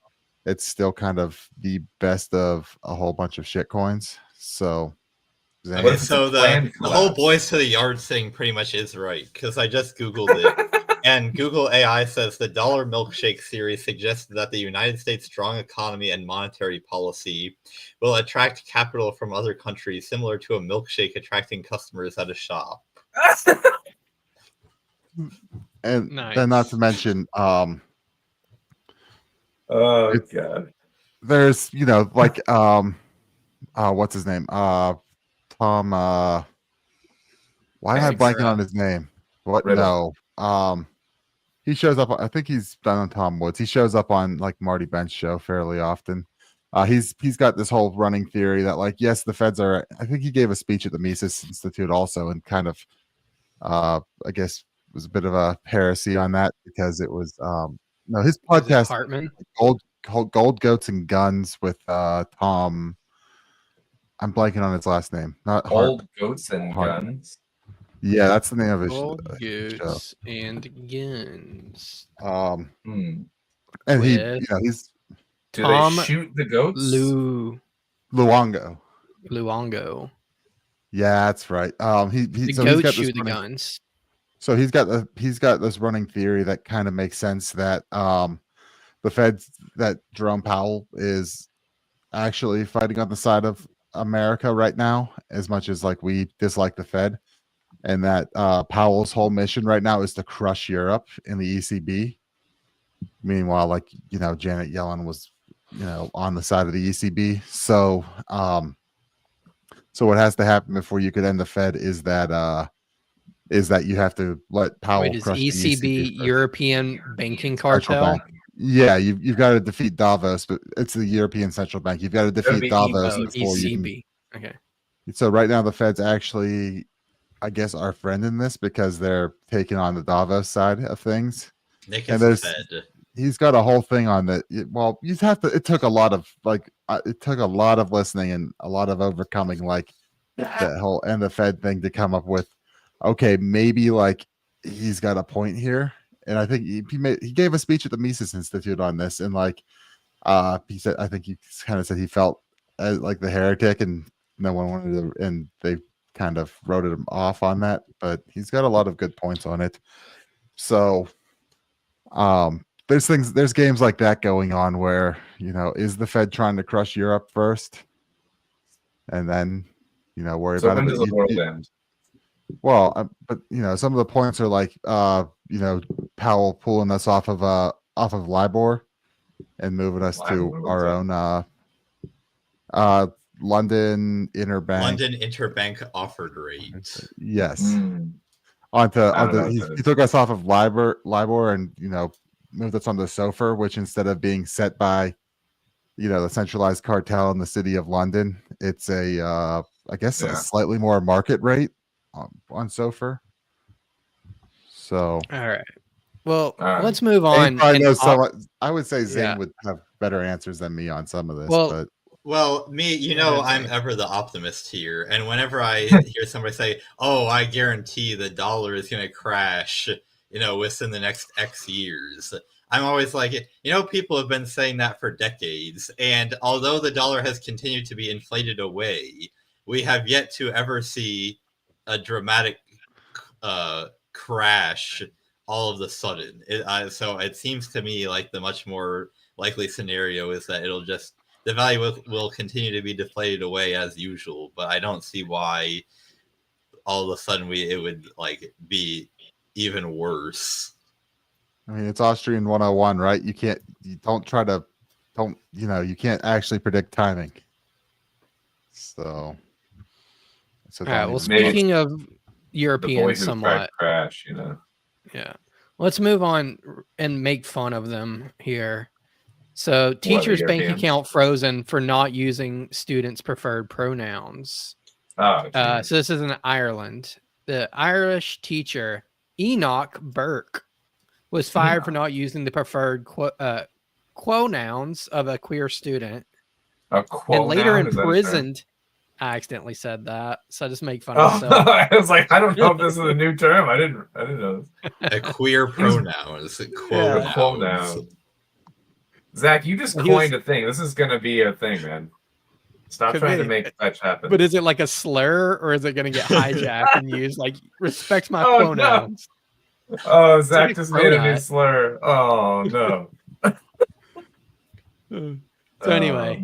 It's still kind of the best of a whole bunch of shit coins. So. Okay, so the whole boys to the yard thing pretty much is right, because I just Googled it, and Google AI says the dollar milkshake theory suggests that the United States' strong economy and monetary policy will attract capital from other countries, similar to a milkshake attracting customers at a shop. And nice. then not to mention, oh god, there's like what's his name? Tom, why am I blanking on his name? What? Riddle. No. He shows up. I think he's done on Tom Woods. He shows up on like Marty Bench show fairly often. He's got this whole running theory that like, yes, the Feds are. I think he gave a speech at the Mises Institute also, and kind of, I guess, was a bit of a heresy on that because it was no, his podcast, Gold Goats and Guns with Tom. I'm blanking on his last name. Not Old Goats and Guns. Yeah, that's the name of his Old show. Goats and Guns. And with he's. Do Tom they shoot the goats? Luongo. Luongo. Yeah, that's right. The so goats he's got shoot this the running, guns. So he's got this running theory that kind of makes sense that the Feds, that Jerome Powell is actually fighting on the side of America right now, as much as like we dislike the Fed, and that Powell's whole mission right now is to crush Europe in the ECB. Meanwhile, like, you know, Janet Yellen was, you know, on the side of the ECB. So so what has to happen before you could end the Fed is that you have to let Powell Wait, is crush the ECB ECB European Banking Central Cartel? Bank. Yeah, you've got to defeat Davos, but it's the European Central Bank. You've got to defeat Davos before you can. Okay. So right now the Fed's actually, I guess, our friend in this because they're taking on the Davos side of things. Nick and is the Fed. He's got a whole thing on that. Well, you have to. It took a lot of listening and a lot of overcoming, like that whole and the Fed thing to come up with. Okay, maybe like he's got a point here, and I think he gave a speech at the Mises Institute on this, and like he said, I think he kind of said he felt like the heretic, and no one wanted to, and they kind of wrote him off on that. But he's got a lot of good points on it. So, there's games like that going on where, you know, is the Fed trying to crush Europe first, and then, you know, worry about it. When does the world end? Well, but you know, some of the points are like, you know, Powell pulling us off of LIBOR and moving us to our own London interbank offered rate. Yes. He took us off of LIBOR and, you know, moved us onto SOFR, which instead of being set by, you know, the centralized cartel in the city of London, it's a I guess a slightly more market rate on SOFR. So all right. Well, let's move on. I would say Zane would have better answers than me on some of this. Well, me, you know, I'm ever the optimist here. And whenever I hear somebody say, oh, I guarantee the dollar is going to crash, you know, within the next X years, I'm always like, you know, people have been saying that for decades. And although the dollar has continued to be inflated away, we have yet to ever see a dramatic crash all of the sudden. So it seems to me like the much more likely scenario is that the value will continue to be deflated away as usual, but I don't see why all of a sudden it would like be even worse. I mean, it's Austrian 101, right? You can't actually predict timing. So all right, well, speaking of Europeans somewhat crash, you know. Yeah. Let's move on and make fun of them here. So teachers' bank account frozen for not using students' preferred pronouns. So this is in Ireland. The Irish teacher Enoch Burke was fired for not using the preferred quonouns of a queer student, and later imprisoned. I accidentally said that, so I just make fun of myself. I was like, I don't know if this is a new term. I didn't know this. A queer pronoun is a quonoun. Zach, you just coined a thing. This is going to be a thing, man. Stop trying to make fetch happen. But is it like a slur, or is it going to get hijacked and used like respect my pronouns? No. Oh, Zach just made a new slur. Oh, no. So anyway,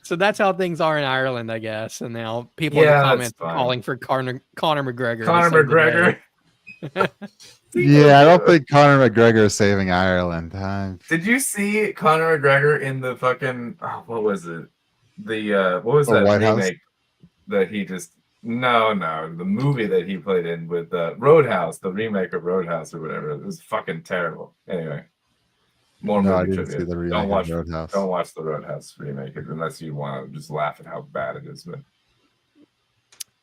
so that's how things are in Ireland, I guess. And now people in the comments are calling for Conor McGregor. Conor McGregor. Yeah, I don't think Conor McGregor is saving Ireland. Did you see Conor McGregor in the fucking what was it? What was that White remake House? that he just the movie that he played in with Roadhouse, the remake of Roadhouse or whatever. It was fucking terrible. Anyway. More movie trivia. Don't watch the Roadhouse remake unless you want to just laugh at how bad it is. But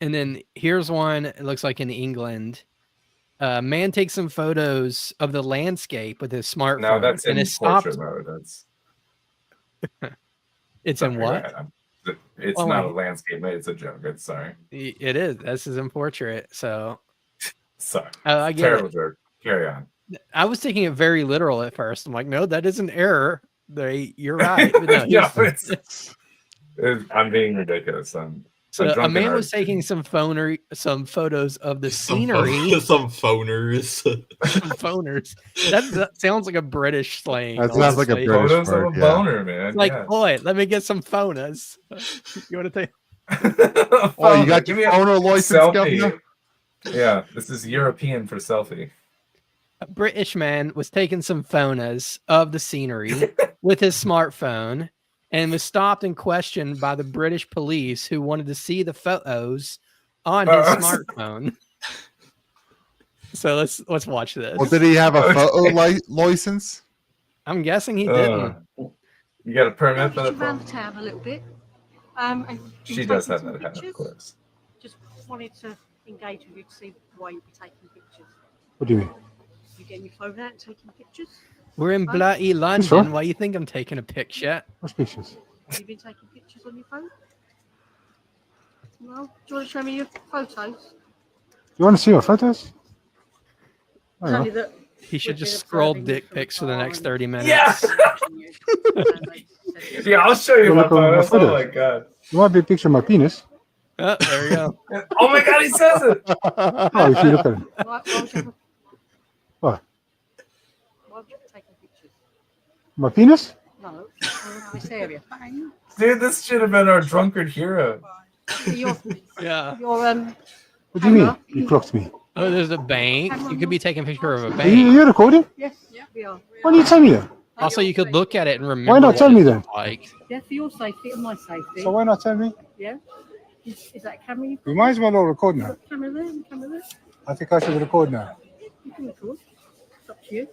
and then here's one. It looks like in England, man takes some photos of the landscape with his smartphone. No, that's in portrait mode. That's it's in what? It's not a landscape, mate. It's a joke. It's sorry. It is. This is in portrait. So sorry. I get terrible it. joke. Carry on. I was taking it very literal at first. I'm like, no, that is an error. You're right. No, I'm being ridiculous. So a man was taking some photos of the scenery. Some phoners. Some phoners. That sounds like a British slang. That sounds like a British Photos word, of a boner, man. It's like, yeah. boy, let me get some phonas. You want to take? Oh, you got your phono license, governor? Yeah, this is European for selfie. A British man was taking some phonas of the scenery with his smartphone and was stopped and questioned by the British police who wanted to see the photos on his smartphone. So let's watch this. Well, did he have a photo license? I'm guessing he didn't. You got a permit for Just that? around the town a little bit. And She does have that hat, of course. Just wanted to engage with you to see why you'd be taking pictures. What do you mean? You getting your phone out and taking pictures? We're in bloody London. Why you think I'm taking a picture? What's pictures? Have you been taking pictures on your phone? Well, do you want to show me your photos? You want to see my photos? It's only that He should just scroll dick pics for the next 30 minutes. Yeah. Yeah, I'll show you my photos. Oh my god. You want a big picture of my penis? Oh, there you go. Oh my god, he says it. Oh, if you look at it. Why would you What? why would you be taking pictures? My penis? No, this area. Dude, this should have been our drunkard hero. Yeah. What do you mean? You clocked me. Oh, there's a bank. You could be taking a picture of a Are bank. you recording? Yes, we are. Why do you tell me that? Also, you could look at it and remember. Why not what tell me it then? looked like. Yeah, for your safety and my safety. So why not tell me? Yeah. Is that a camera you've got? You might as well not record now. Camera there and camera there. I think I should record now. You can record. It's up to you.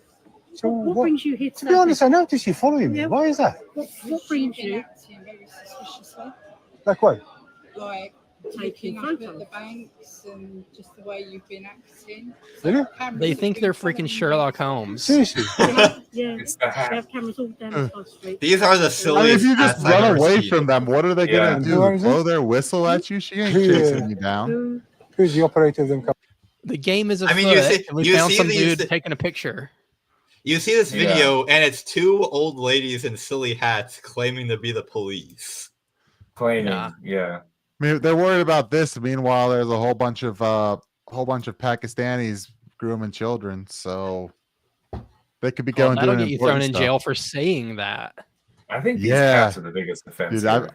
So What brings you here to be honest, I noticed you following me. Yeah. Why is that? What brings you? Like what? Like Taking looking up photos. at the banks and just the way you've been acting. Really? They think they're freaking Sherlock Holmes. Seriously? Yeah, It's the they hat. have cameras all down the high street. These are the I mean, silliest. if you just hats I've run ever away seen. from them, what are they Yeah. gonna Who do? is it? Blow their whistle at you? She ain't Who, chasing you down. Who's the operator of them company? The game is I afoot, mean, you see- and we you found see some these- dude taking a picture. You see this video, and it's two old ladies in silly hats claiming to be the police. Claiming, Yeah. yeah. I mean, they're worried about this. Meanwhile, there's a whole bunch of Pakistanis grooming children, so they could be Well, going that'll doing get you thrown important in stuff. jail for saying that. I think these Yeah. cats are the biggest offense. Dude, here.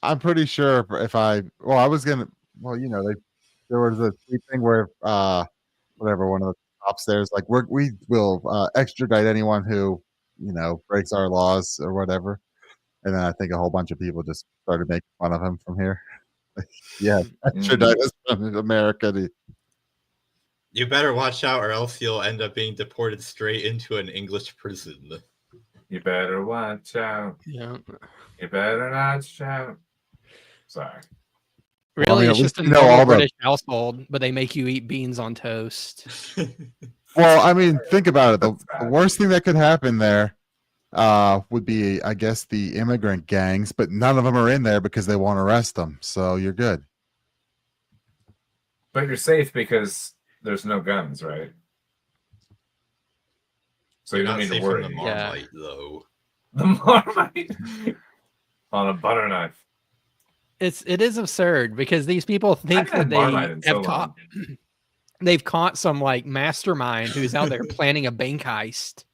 I'm pretty sure if I I was gonna there was a thing where whatever one of the cops there's like we will extradite anyone who breaks our laws or whatever, and then I think a whole bunch of people just started making fun of him from here. Yeah, extradite us from America to You better watch out, or else you'll end up being deported straight into an English prison. You better watch out. Yeah. You better not shout. Sorry. Really, at it's least just a you know normal all the- British household, but they make you eat beans on toast. Well, I mean, think about it. The worst thing that could happen there would be, I guess, the immigrant gangs, but none of them are in there because they won't arrest them. So you're good. But you're safe because there's no guns, right? So you You're don't not need to safe worry. from the Marmite, though. The Marmite on a butter knife. It is absurd because these people think that had they Marmite in so have caught they've caught some like mastermind who's out there planning a bank heist.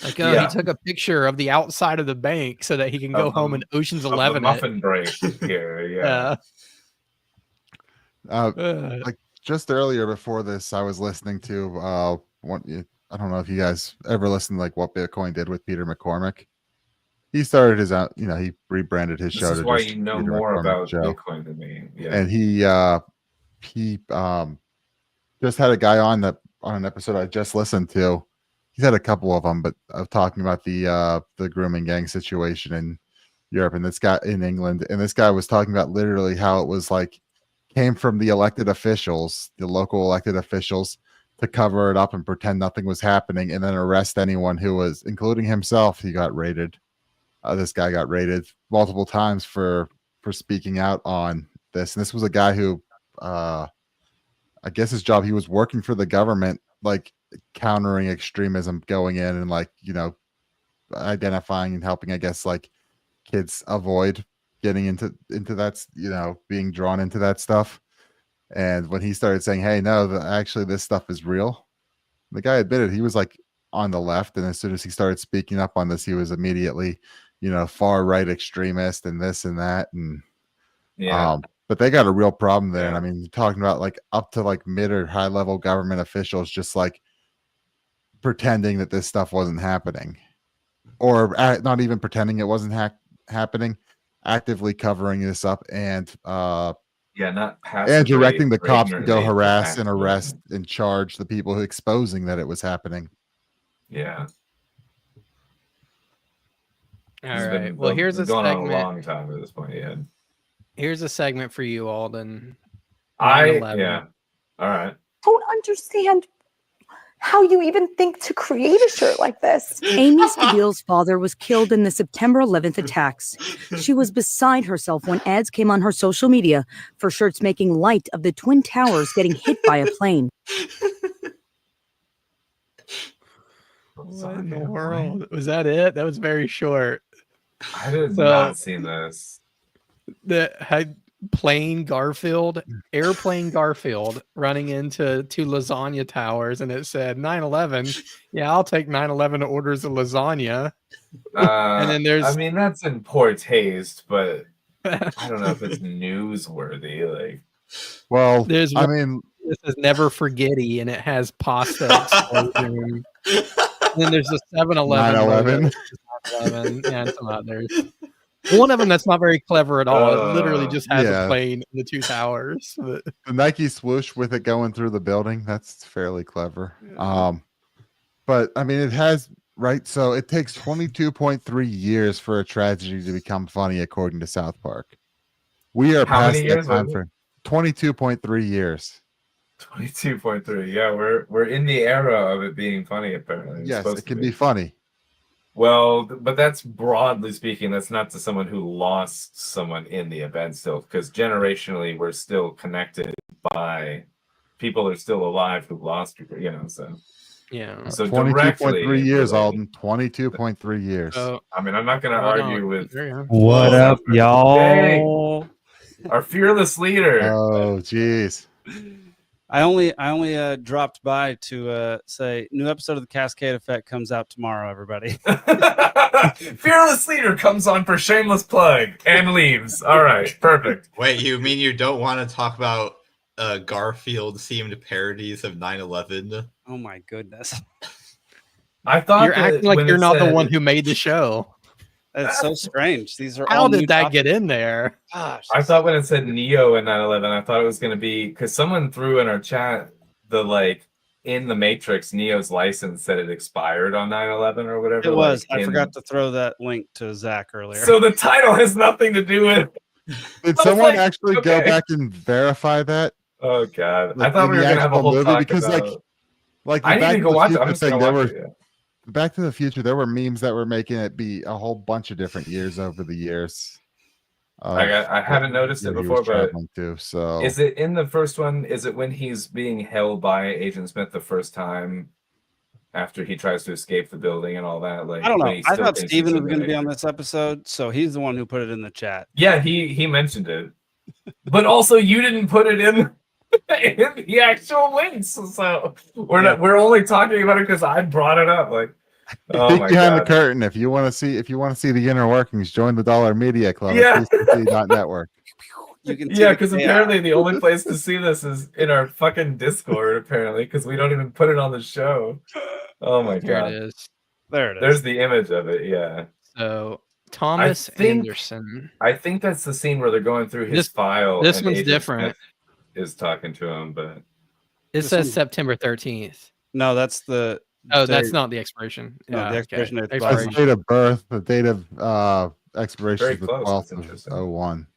Like, oh, Yeah. he took a picture of the outside of the bank so that he can go Of home the- in Ocean's of the 11. muffin break here, yeah. Like just earlier before this, I was listening to I don't know if you guys ever listened to like what Bitcoin did with Peter McCormick. He started his out, he rebranded his This show is to why just you know Peter more McCormick about Show. Bitcoin than me. Yeah. And he just had a guy on an episode I just listened to. He's had a couple of them, but of talking about the grooming gang situation in Europe and this guy in England, and this guy was talking about literally how it was like came from the elected officials, the local elected officials, to cover it up and pretend nothing was happening, and then arrest anyone who was, including himself. He got raided. This guy got raided multiple times for speaking out on this, and this was a guy who, I guess his job, he was working for the government, like countering extremism, going in and like identifying and helping, I guess, like kids avoid getting into that, being drawn into that stuff. And when he started saying, "Hey, no, actually this stuff is real," the guy admitted he was like on the left, and as soon as he started speaking up on this, he was immediately, far right extremist and this and that, and but they got a real problem there. And I mean, talking about like up to like mid or high level government officials just like pretending that this stuff wasn't happening, or not even pretending it wasn't happening, actively covering this up and not and directing the cops to go ignorantly harass and actively. arrest and charge the people exposing that it was happening. Yeah. All right. Well, here's a going segment. on a long time at this point. Yeah. Here's a segment for you, Alden. All right. Don't understand how you even think to create a shirt like this. Amy Sabel's father was killed in the September 11th attacks. She was beside herself when ads came on her social media for shirts making light of the Twin Towers getting hit by a plane. What in the world? Was that it? That was very short. I did not see this. The airplane Garfield running into 2 lasagna towers, and it said 9/11. Yeah, I'll take 9/11 orders of lasagna. And then there's, I mean, that's in poor taste, but I don't know if it's newsworthy. Like, well, this is never forgetty, and it has pasta explosion. And then there's a 7-Eleven. 9/11, and some others. One of them that's not very clever at all. It literally just has a plane in the 2 towers. The Nike swoosh with it going through the building, that's fairly clever. But I mean, it has, right? So it takes 22.3 years for a tragedy to become funny, according to South Park. We are How past many that years time was it? frame. 22.3 years. 22.3. Yeah, we're in the era of it being funny, apparently. It's Yes, supposed it to can be funny. Well, but that's broadly speaking, that's not to someone who lost someone in the event still, because generationally we're still connected by people are still alive who lost people, so. Yeah. So 22.3 years, directly, Alden. 22.3 years. I mean, I'm not going to argue with. What up, y'all? Our fearless leader. Oh, jeez. I only dropped by to say new episode of the Cascade Effect comes out tomorrow, everybody. Fearless leader comes on for shameless plug and leaves. All right, perfect. Wait, you mean you don't want to talk about Garfield themed parodies of 9/11? Oh my goodness. I thought you're acting like you're not the one who made the show. That's so strange. These are How all did new that topics. get in there? Gosh, I thought when it said Neo and 9/11, I thought it was going to be because someone threw in our chat the in the Matrix, Neo's license said it expired on 9/11 or whatever. it was. I forgot to throw that link to Zach earlier. So the title has nothing to do with. Did I was someone like, actually go okay. back and verify that? Oh God! Like, I thought in we were the going to have a actual whole movie? talk Because about. like I the need Back to to go the watch it. Future I'm just thing, going to there watch were it. Back to the Future. There were memes that were making it be a whole bunch of different years over the years. I haven't noticed it he was before, but traveling to, so is it in the first one? Is it when he's being held by Agent Smith the first time after he tries to escape the building and all that? Like I don't know. when he I still thought thinks Steven he's was in going to the be on this episode, so he's the one who put it in the chat. Yeah, he mentioned it, but also you didn't put it in the actual links. So we're only talking about it because I brought it up. Like, oh peek my behind the God. curtain. If you want to see the inner workings, join the Dollar Media Club Yeah. at PCC.network. You can Yeah, because apparently the only place to see this is in our fucking Discord, apparently, because we don't even put it on the show. Oh my Here God. it is. There it is. There's the image of it, yeah. So Thomas Anderson. I think that's the scene where they're going through his file. This and one's Agent different. Smith is talking to him, but It says September 13th. No, that's the. Oh, that's not the expiration. No, the expiration date. That's the date of birth. The date of expiration Very is the close. 12th of 01.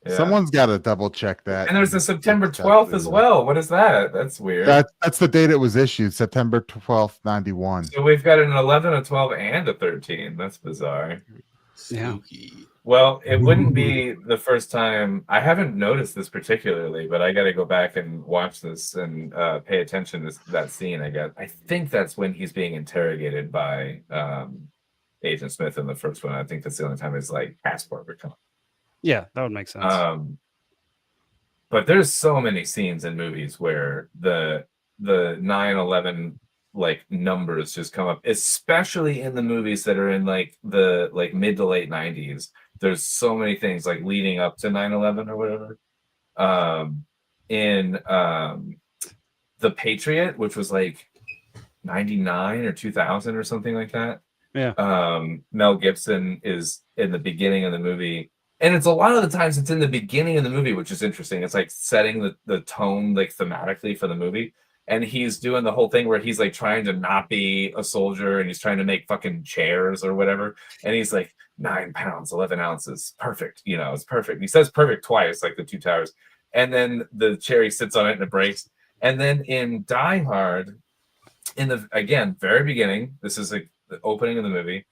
Yeah. Someone's got to double check that. And there's a September 12th as well. What is that? That's weird. That's the date it was issued, September 12th, 91. So we've got an 11, a 12, and a 13. That's bizarre. Yeah. Well, it wouldn't be the first time. I haven't noticed this particularly, but I got to go back and watch this and pay attention to that scene. I think that's when he's being interrogated by Agent Smith in the first one. I think that's the only time his like passport would come. Yeah, that would make sense. But there's so many scenes in movies where the 9/11 like numbers just come up, especially in the movies that are in like the like mid to late 90s. There's so many things like leading up to 9/11 or whatever. In The Patriot, which was like 99 or 2000 or something like that. Yeah. Mel Gibson is in the beginning of the movie. And it's a lot of the times it's in the beginning of the movie, which is interesting. It's like setting the tone like thematically for the movie. And he's doing the whole thing where he's like trying to not be a soldier and he's trying to make fucking chairs or whatever. And he's like 9 pounds, 11 ounces. Perfect. You know, it's perfect. He says perfect twice, like the two towers. And then the chair, he sits on it and it breaks. And then in Die Hard, in the, again, very beginning, this is like the opening of the movie.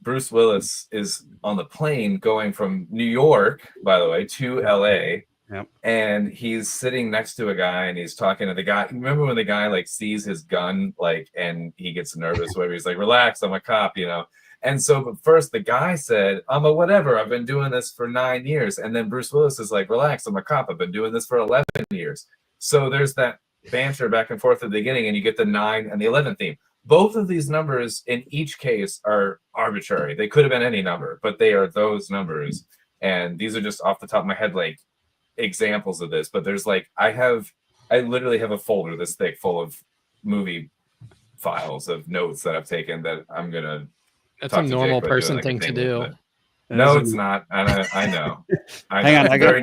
Bruce Willis is on the plane going from New York, by the way, to LA. Yep. And he's sitting next to a guy and he's talking to the guy. Remember when the guy like sees his gun, like, and he gets nervous, whatever. He's like, relax, I'm a cop, you know? And so, but first the guy said, I'm a whatever. I've been doing this for 9 years. And then Bruce Willis is like, relax, I'm a cop. I've been doing this for 11 years. So there's that banter back and forth at the beginning and you get the 9 and the 11 theme. Both of these numbers in each case are arbitrary. They could have been any number, but they are those numbers. And these are just off the top of my head, like examples of this. But there's like, I literally have a folder this thick full of movie files of notes that I've taken that I'm going to. That's a normal person thing to do. No, it's not. I know. Hang on, I got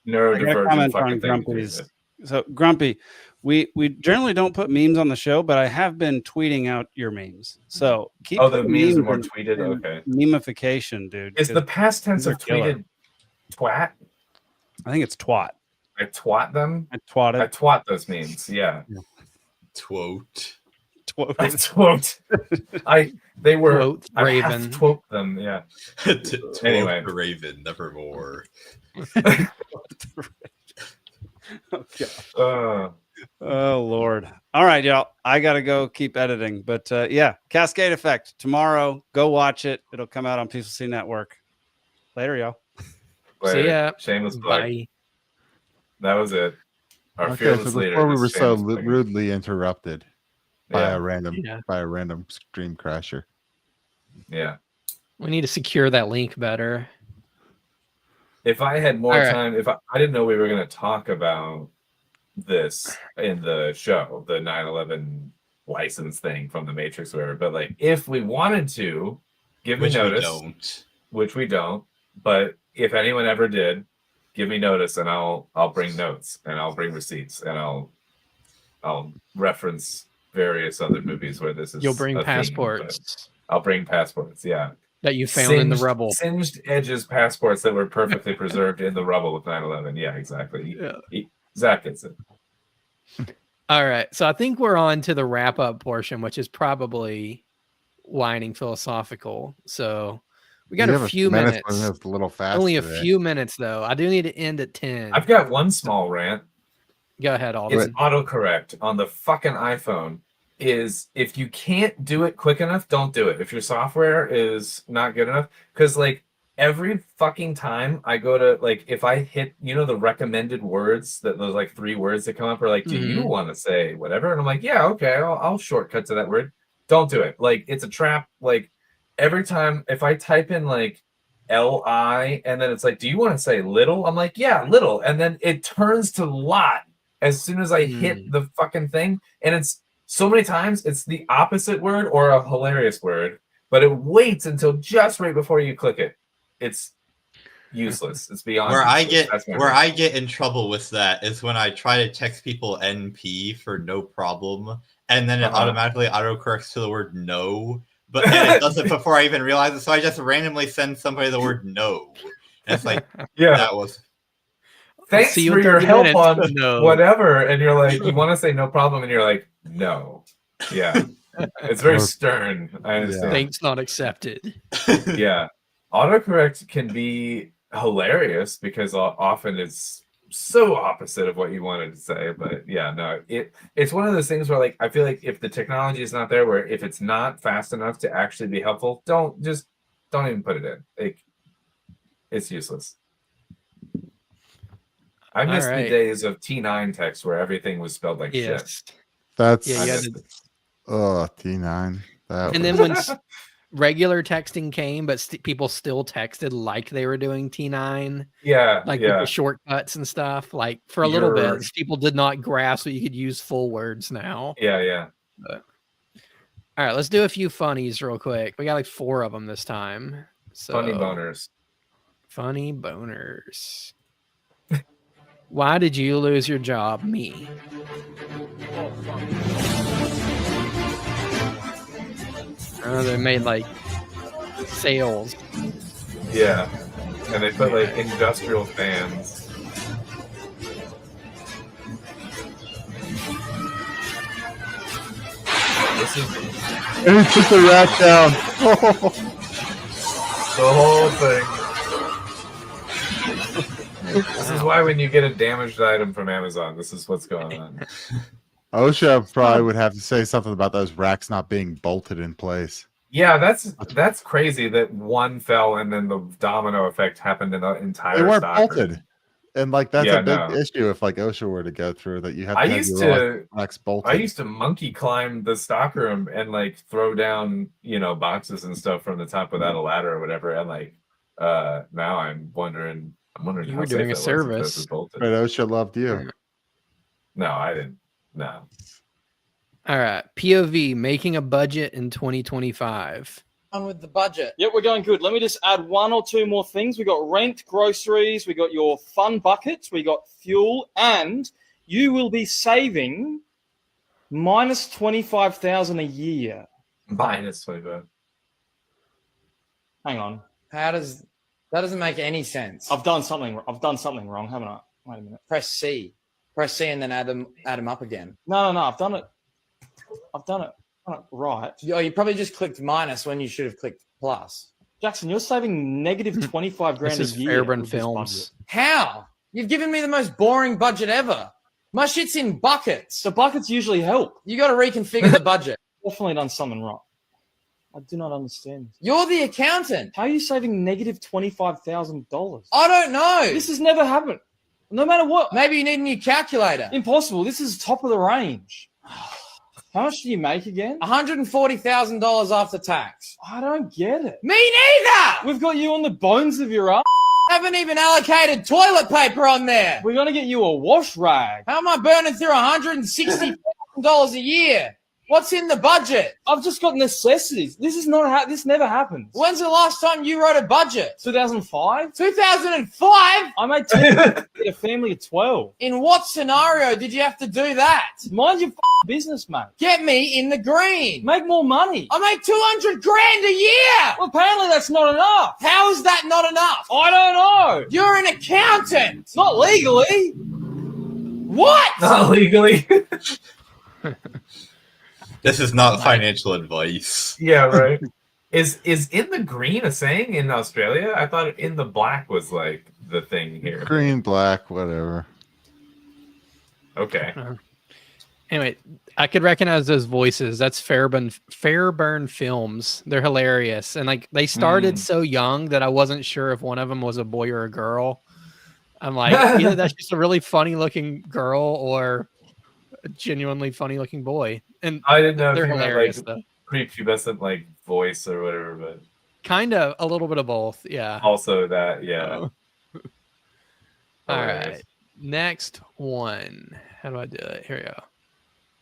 neurodivergent comment fucking on thing. Grumpy's. So Grumpy, we generally don't put memes on the show, but I have been tweeting out your memes. So keep the memes are more tweeted. Okay. Memification, dude. Is the past tense of tweeted twat? I think it's twat. I twat them. I twat it. I twat those memes. Yeah. Twote. I twot. They were Quote, I Raven. twot them. Yeah. Anyway, Raven, nevermore. Okay. Oh Lord. All right, y'all. I gotta go keep editing. But yeah, Cascade Effect. Tomorrow, go watch it. It'll come out on PCC Network. Later, y'all. See ya. Shameless plug. Bye. That was it. Our Okay, fearless so leader. before we were so shameless plug. rudely interrupted by Yeah. a random stream crasher. Yeah. We need to secure that link better. If I had more All right. time, if I didn't know we were going to talk about this in the show, the 9/11 license thing from the Matrix, or whatever, but like if we wanted to, give me notice. Which we don't. But if anyone ever did, give me notice, and I'll bring notes, and I'll bring receipts, and I'll reference various other movies where this is. You'll bring a theme, passports but I'll bring passports. Yeah. that you found in the rubble. Singed edges passports that were perfectly preserved in the rubble of 9/11. Yeah, exactly. Zach gets it. All right. So I think we're on to the wrap up portion, which is probably whining philosophical. So we got a few minutes. A little fast. Only a today. few minutes, though. I do need to end at 10. I've got one small rant. Go ahead, Alden. It's autocorrect on the fucking iPhone. Is if you can't do it quick enough, don't do it. If your software is not good enough, because like every fucking time I go to like if I hit the recommended words, that those like 3 words that come up are like, do you want to say whatever? And I'm like, yeah, okay, I'll shortcut to that word. Don't do it. Like it's a trap. Like every time if I type in like LI and then it's like, do you want to say little? I'm like, yeah, little, and then it turns to lot as soon as I hit the fucking thing, and it's so many times it's the opposite word or a hilarious word, but it waits until just right before you click it. It's useless. It's beyond Where useless. I get in trouble with that is when I try to text people NP for no problem, and then it automatically autocorrects to the word no, but then it does it before I even realize it. So I just randomly send somebody the word no. And it's like, yeah, that was. Thanks for your help on whatever. And you're like, you want to say no problem, and you're like, no. Yeah. It's very stern. I understand. Thanks not accepted. Yeah. Autocorrect can be hilarious because often it's so opposite of what you wanted to say, but yeah, no, it's one of those things where like I feel like if the technology is not there, where if it's not fast enough to actually be helpful, don't even put it in. Like, it's useless. I missed the days of T9 text where everything was spelled like shit. That's T9. And then when regular texting came, but people still texted like they were doing T9. Yeah, like with the shortcuts and stuff. Like for a little bit, people did not grasp that you could use full words now. Yeah. But, all right, let's do a few funnies real quick. We got like 4 of them this time. So, funny boners. Funny boners. Why did you lose your job? Me. Oh, they made like sales. Yeah, and they put like industrial fans. This is. And he took the rat down. The whole thing. This is why when you get a damaged item from Amazon, this is what's going on. OSHA probably would have to say something about those racks not being bolted in place. Yeah, that's crazy that one fell and then the domino effect happened in the entire. They weren't stock. bolted, and like that's a big issue if like OSHA were to go through that. You have to have your racks bolted. I used to monkey climb the stockroom and like throw down boxes and stuff from the top without a ladder or whatever, and like now I'm wondering you how were doing a service. But OSHA loved you. No, I didn't. No. All right. POV, making a budget in 2025. On with the budget. Yep, we're going good. Let me just add 1 or 2 more things. We got rent, groceries, we got your fun buckets, we got fuel, and you will be saving minus 25,000 a year. Minus 25. Hang on. That doesn't make any sense. I've done something wrong, haven't I? Wait a minute. Press C and then add them up again. No. I've done it right. Oh, you probably just clicked minus when you should have clicked plus. Jackson, you're saving negative 25 grand this is a year. Fairburn Films. How? You've given me the most boring budget ever. My shit's in buckets. The buckets usually help. You got to reconfigure the budget. Definitely done something wrong. I do not understand. You're the accountant. How are you saving negative $25,000? I don't know. This has never happened. No matter what. Maybe you need a new calculator. Impossible. This is top of the range. How much do you make again? $140,000 after tax. I don't get it. Me neither. We've got you on the bones of your ass. Haven't even allocated toilet paper on there. We're going to get you a wash rag. How am I burning through $160,000 a year? What's in the budget? I've just got necessities. This is not this never happens. When's the last time you wrote a budget? 2005. 2005? I made a family of 12. In what scenario did you have to do that? Mind your business, mate. Get me in the green. Make more money. I make 200 grand a year. Well, apparently that's not enough. How is that not enough? I don't know. You're an accountant. Not legally. What? Not legally. This is not financial advice. Yeah, right. Is in the green a saying in Australia? I thought in the black was like the thing here. Green, black, whatever. Okay. Anyway, I could recognize those voices. That's Fairburn Films. They're hilarious. And like they started so young that I wasn't sure if one of them was a boy or a girl. I'm like, either that's just a really funny looking girl or a genuinely funny looking boy. And I didn't know they're if you hilarious meant, though. Prepubescent like voice or whatever, but kind of a little bit of both. Yeah. Also that, yeah. All right. Next one. How do I do it? Here we go.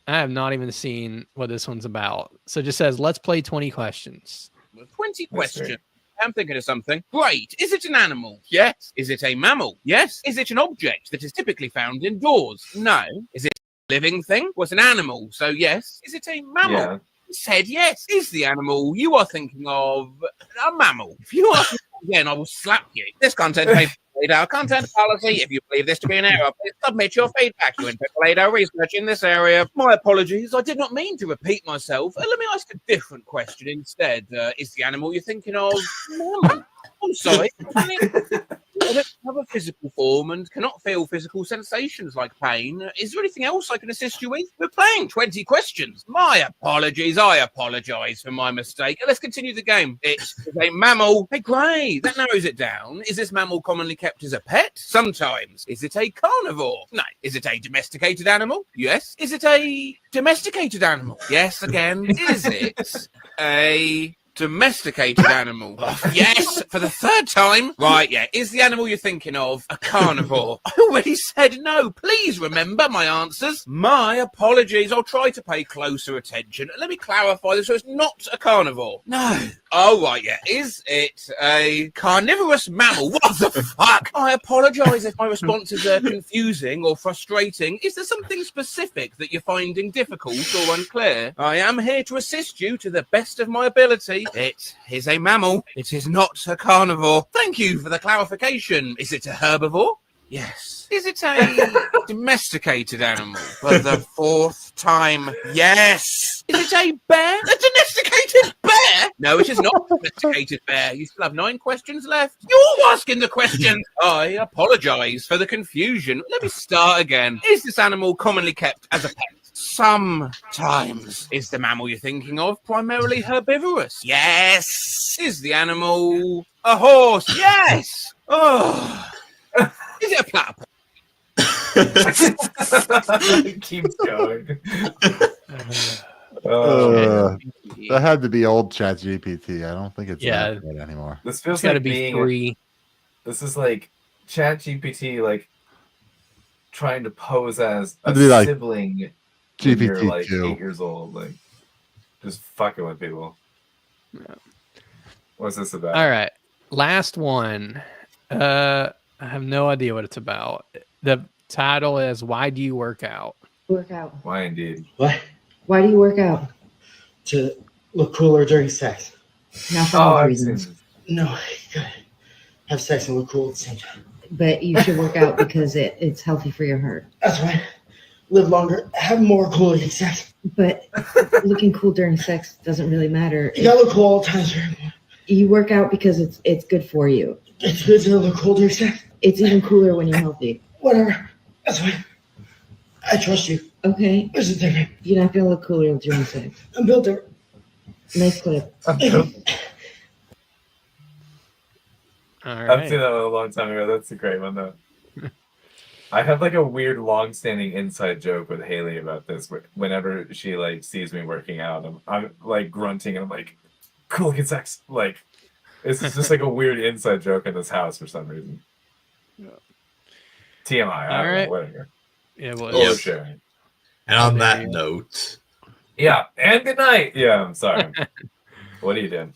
I have not even seen what this one's about. So it just says, let's play 20 questions. 20 questions. I'm thinking of something. Great. Is it an animal? Yes. Is it a mammal? Yes. Is it an object that is typically found indoors? No. Is it a living thing? Was an animal, so yes. Is it a mammal? Yeah. Said yes. Is the animal you are thinking of a mammal? If you ask me again, I will slap you. This content may violate our content policy. If you believe this to be an error, please submit your feedback. You interpolate our research in this area. My apologies. I did not mean to repeat myself. Let me ask a different question instead. Is the animal you're thinking of mammal? I'm sorry. I don't have a physical form and cannot feel physical sensations like pain. Is there anything else I can assist you with? We're playing 20 questions. My apologies. I apologize for my mistake. Let's continue the game. It's a mammal. Hey, great. That narrows it down. Is this mammal commonly kept as a pet? Sometimes. Is it a carnivore? No. Is it a domesticated animal? Yes. Is it a domesticated animal? Yes, again. Is it a domesticated animal? Yes, for the third time. Right, yeah. Is the animal you're thinking of a carnivore? I already said no. Please remember my answers. My apologies. I'll try to pay closer attention. Let me clarify this so it's not a carnivore. No. Oh, right, yeah. Is it a carnivorous mammal? What the fuck? I apologise if my responses are confusing or frustrating. Is there something specific that you're finding difficult or unclear? I am here to assist you to the best of my ability. It is a mammal. It is not a carnivore. Thank you for the clarification. Is it a herbivore? Yes. Is it a domesticated animal? For the fourth time, yes. Is it a bear? A domesticated bear? No, it is not a domesticated bear. You still have 9 questions left. You're asking the question. I apologise for the confusion. Let me start again. Is this animal commonly kept as a pet? Sometimes. Is the mammal you're thinking of primarily herbivorous? Yes. Is the animal a horse? Yes. Oh. Is it a platypus? It keeps going. That had to be old ChatGPT. I don't think it's that good anymore. This feels gotta like be being 3. This is like ChatGPT, like trying to pose as a It'd be like sibling. GPT when you're like 2. 8 years old, like just fucking with people. What's this about? All right. Last one. I have no idea what it's about. The title is Why Do You Work Out? Work out. Why indeed? What? Why do you work out? To look cooler during sex. Not for health reasons. No, good. Have sex and look cool at the same time. But you should work out because it's healthy for your heart. That's right. Live longer, have more cool looking sex. But looking cool during sex doesn't really matter. You gotta look cool all the time, sir. You work out because it's good for you. It's good to look cool during sex. It's even cooler when you're healthy. Whatever. That's fine. I trust you. Okay. There's a difference. You're not gonna look cooler during sex. I'm built different. Nice clip. All right. I've seen that a long time ago. That's a great one, though. I have like a weird, long-standing inside joke with Haley about this. Whenever she like sees me working out, I'm like grunting and I'm like, "Cool, get sex." Like, it's just like a weird inside joke in this house for some reason. TMI. I don't know, whatever. Yeah, well, Yes. Sharing. And on that note, yeah, and good night. Yeah, I'm sorry. What are you doing?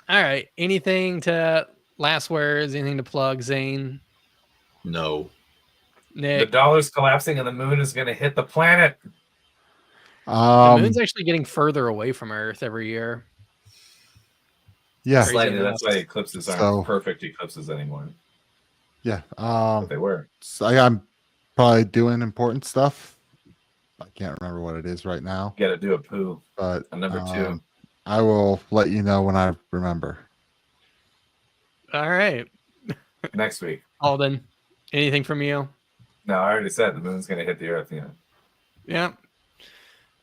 All right. Anything to last words? Anything to plug, Zane? No. Nick? The dollar's collapsing and the moon is going to hit the planet. The moon's actually getting further away from Earth every year. Yeah, Slightly. That's why eclipses aren't perfect eclipses anymore. Yeah, But they were. So I'm probably doing important stuff. I can't remember what it is right now. Got to do a poo. But a number 2. I will let you know when I remember. All right. Next week. Alden, anything from you? No, I already said the moon's going to hit the Earth. Yeah. Yeah.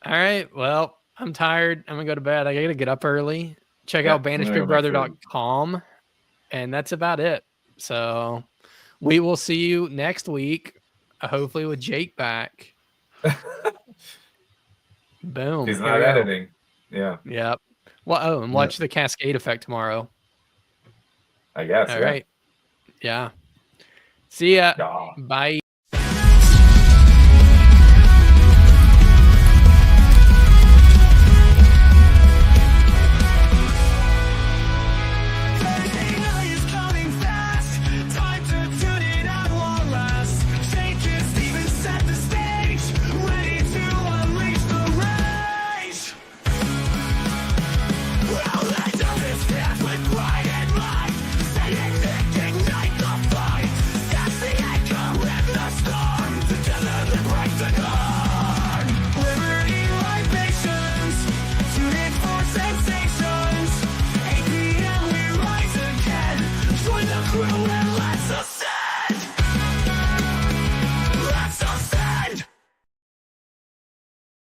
All right. Well, I'm tired. I'm going to go to bed. I got to get up early. Check out banishedbigbrother.com. And that's about it. So we will see you next week, hopefully with Jake back. Boom. He's not editing. Yeah. Yep. Well, and watch the Cascade Effect tomorrow. I guess. All right. Yeah. See ya. Bye. Ignite the fight. That's the anchor in the the crew and lets us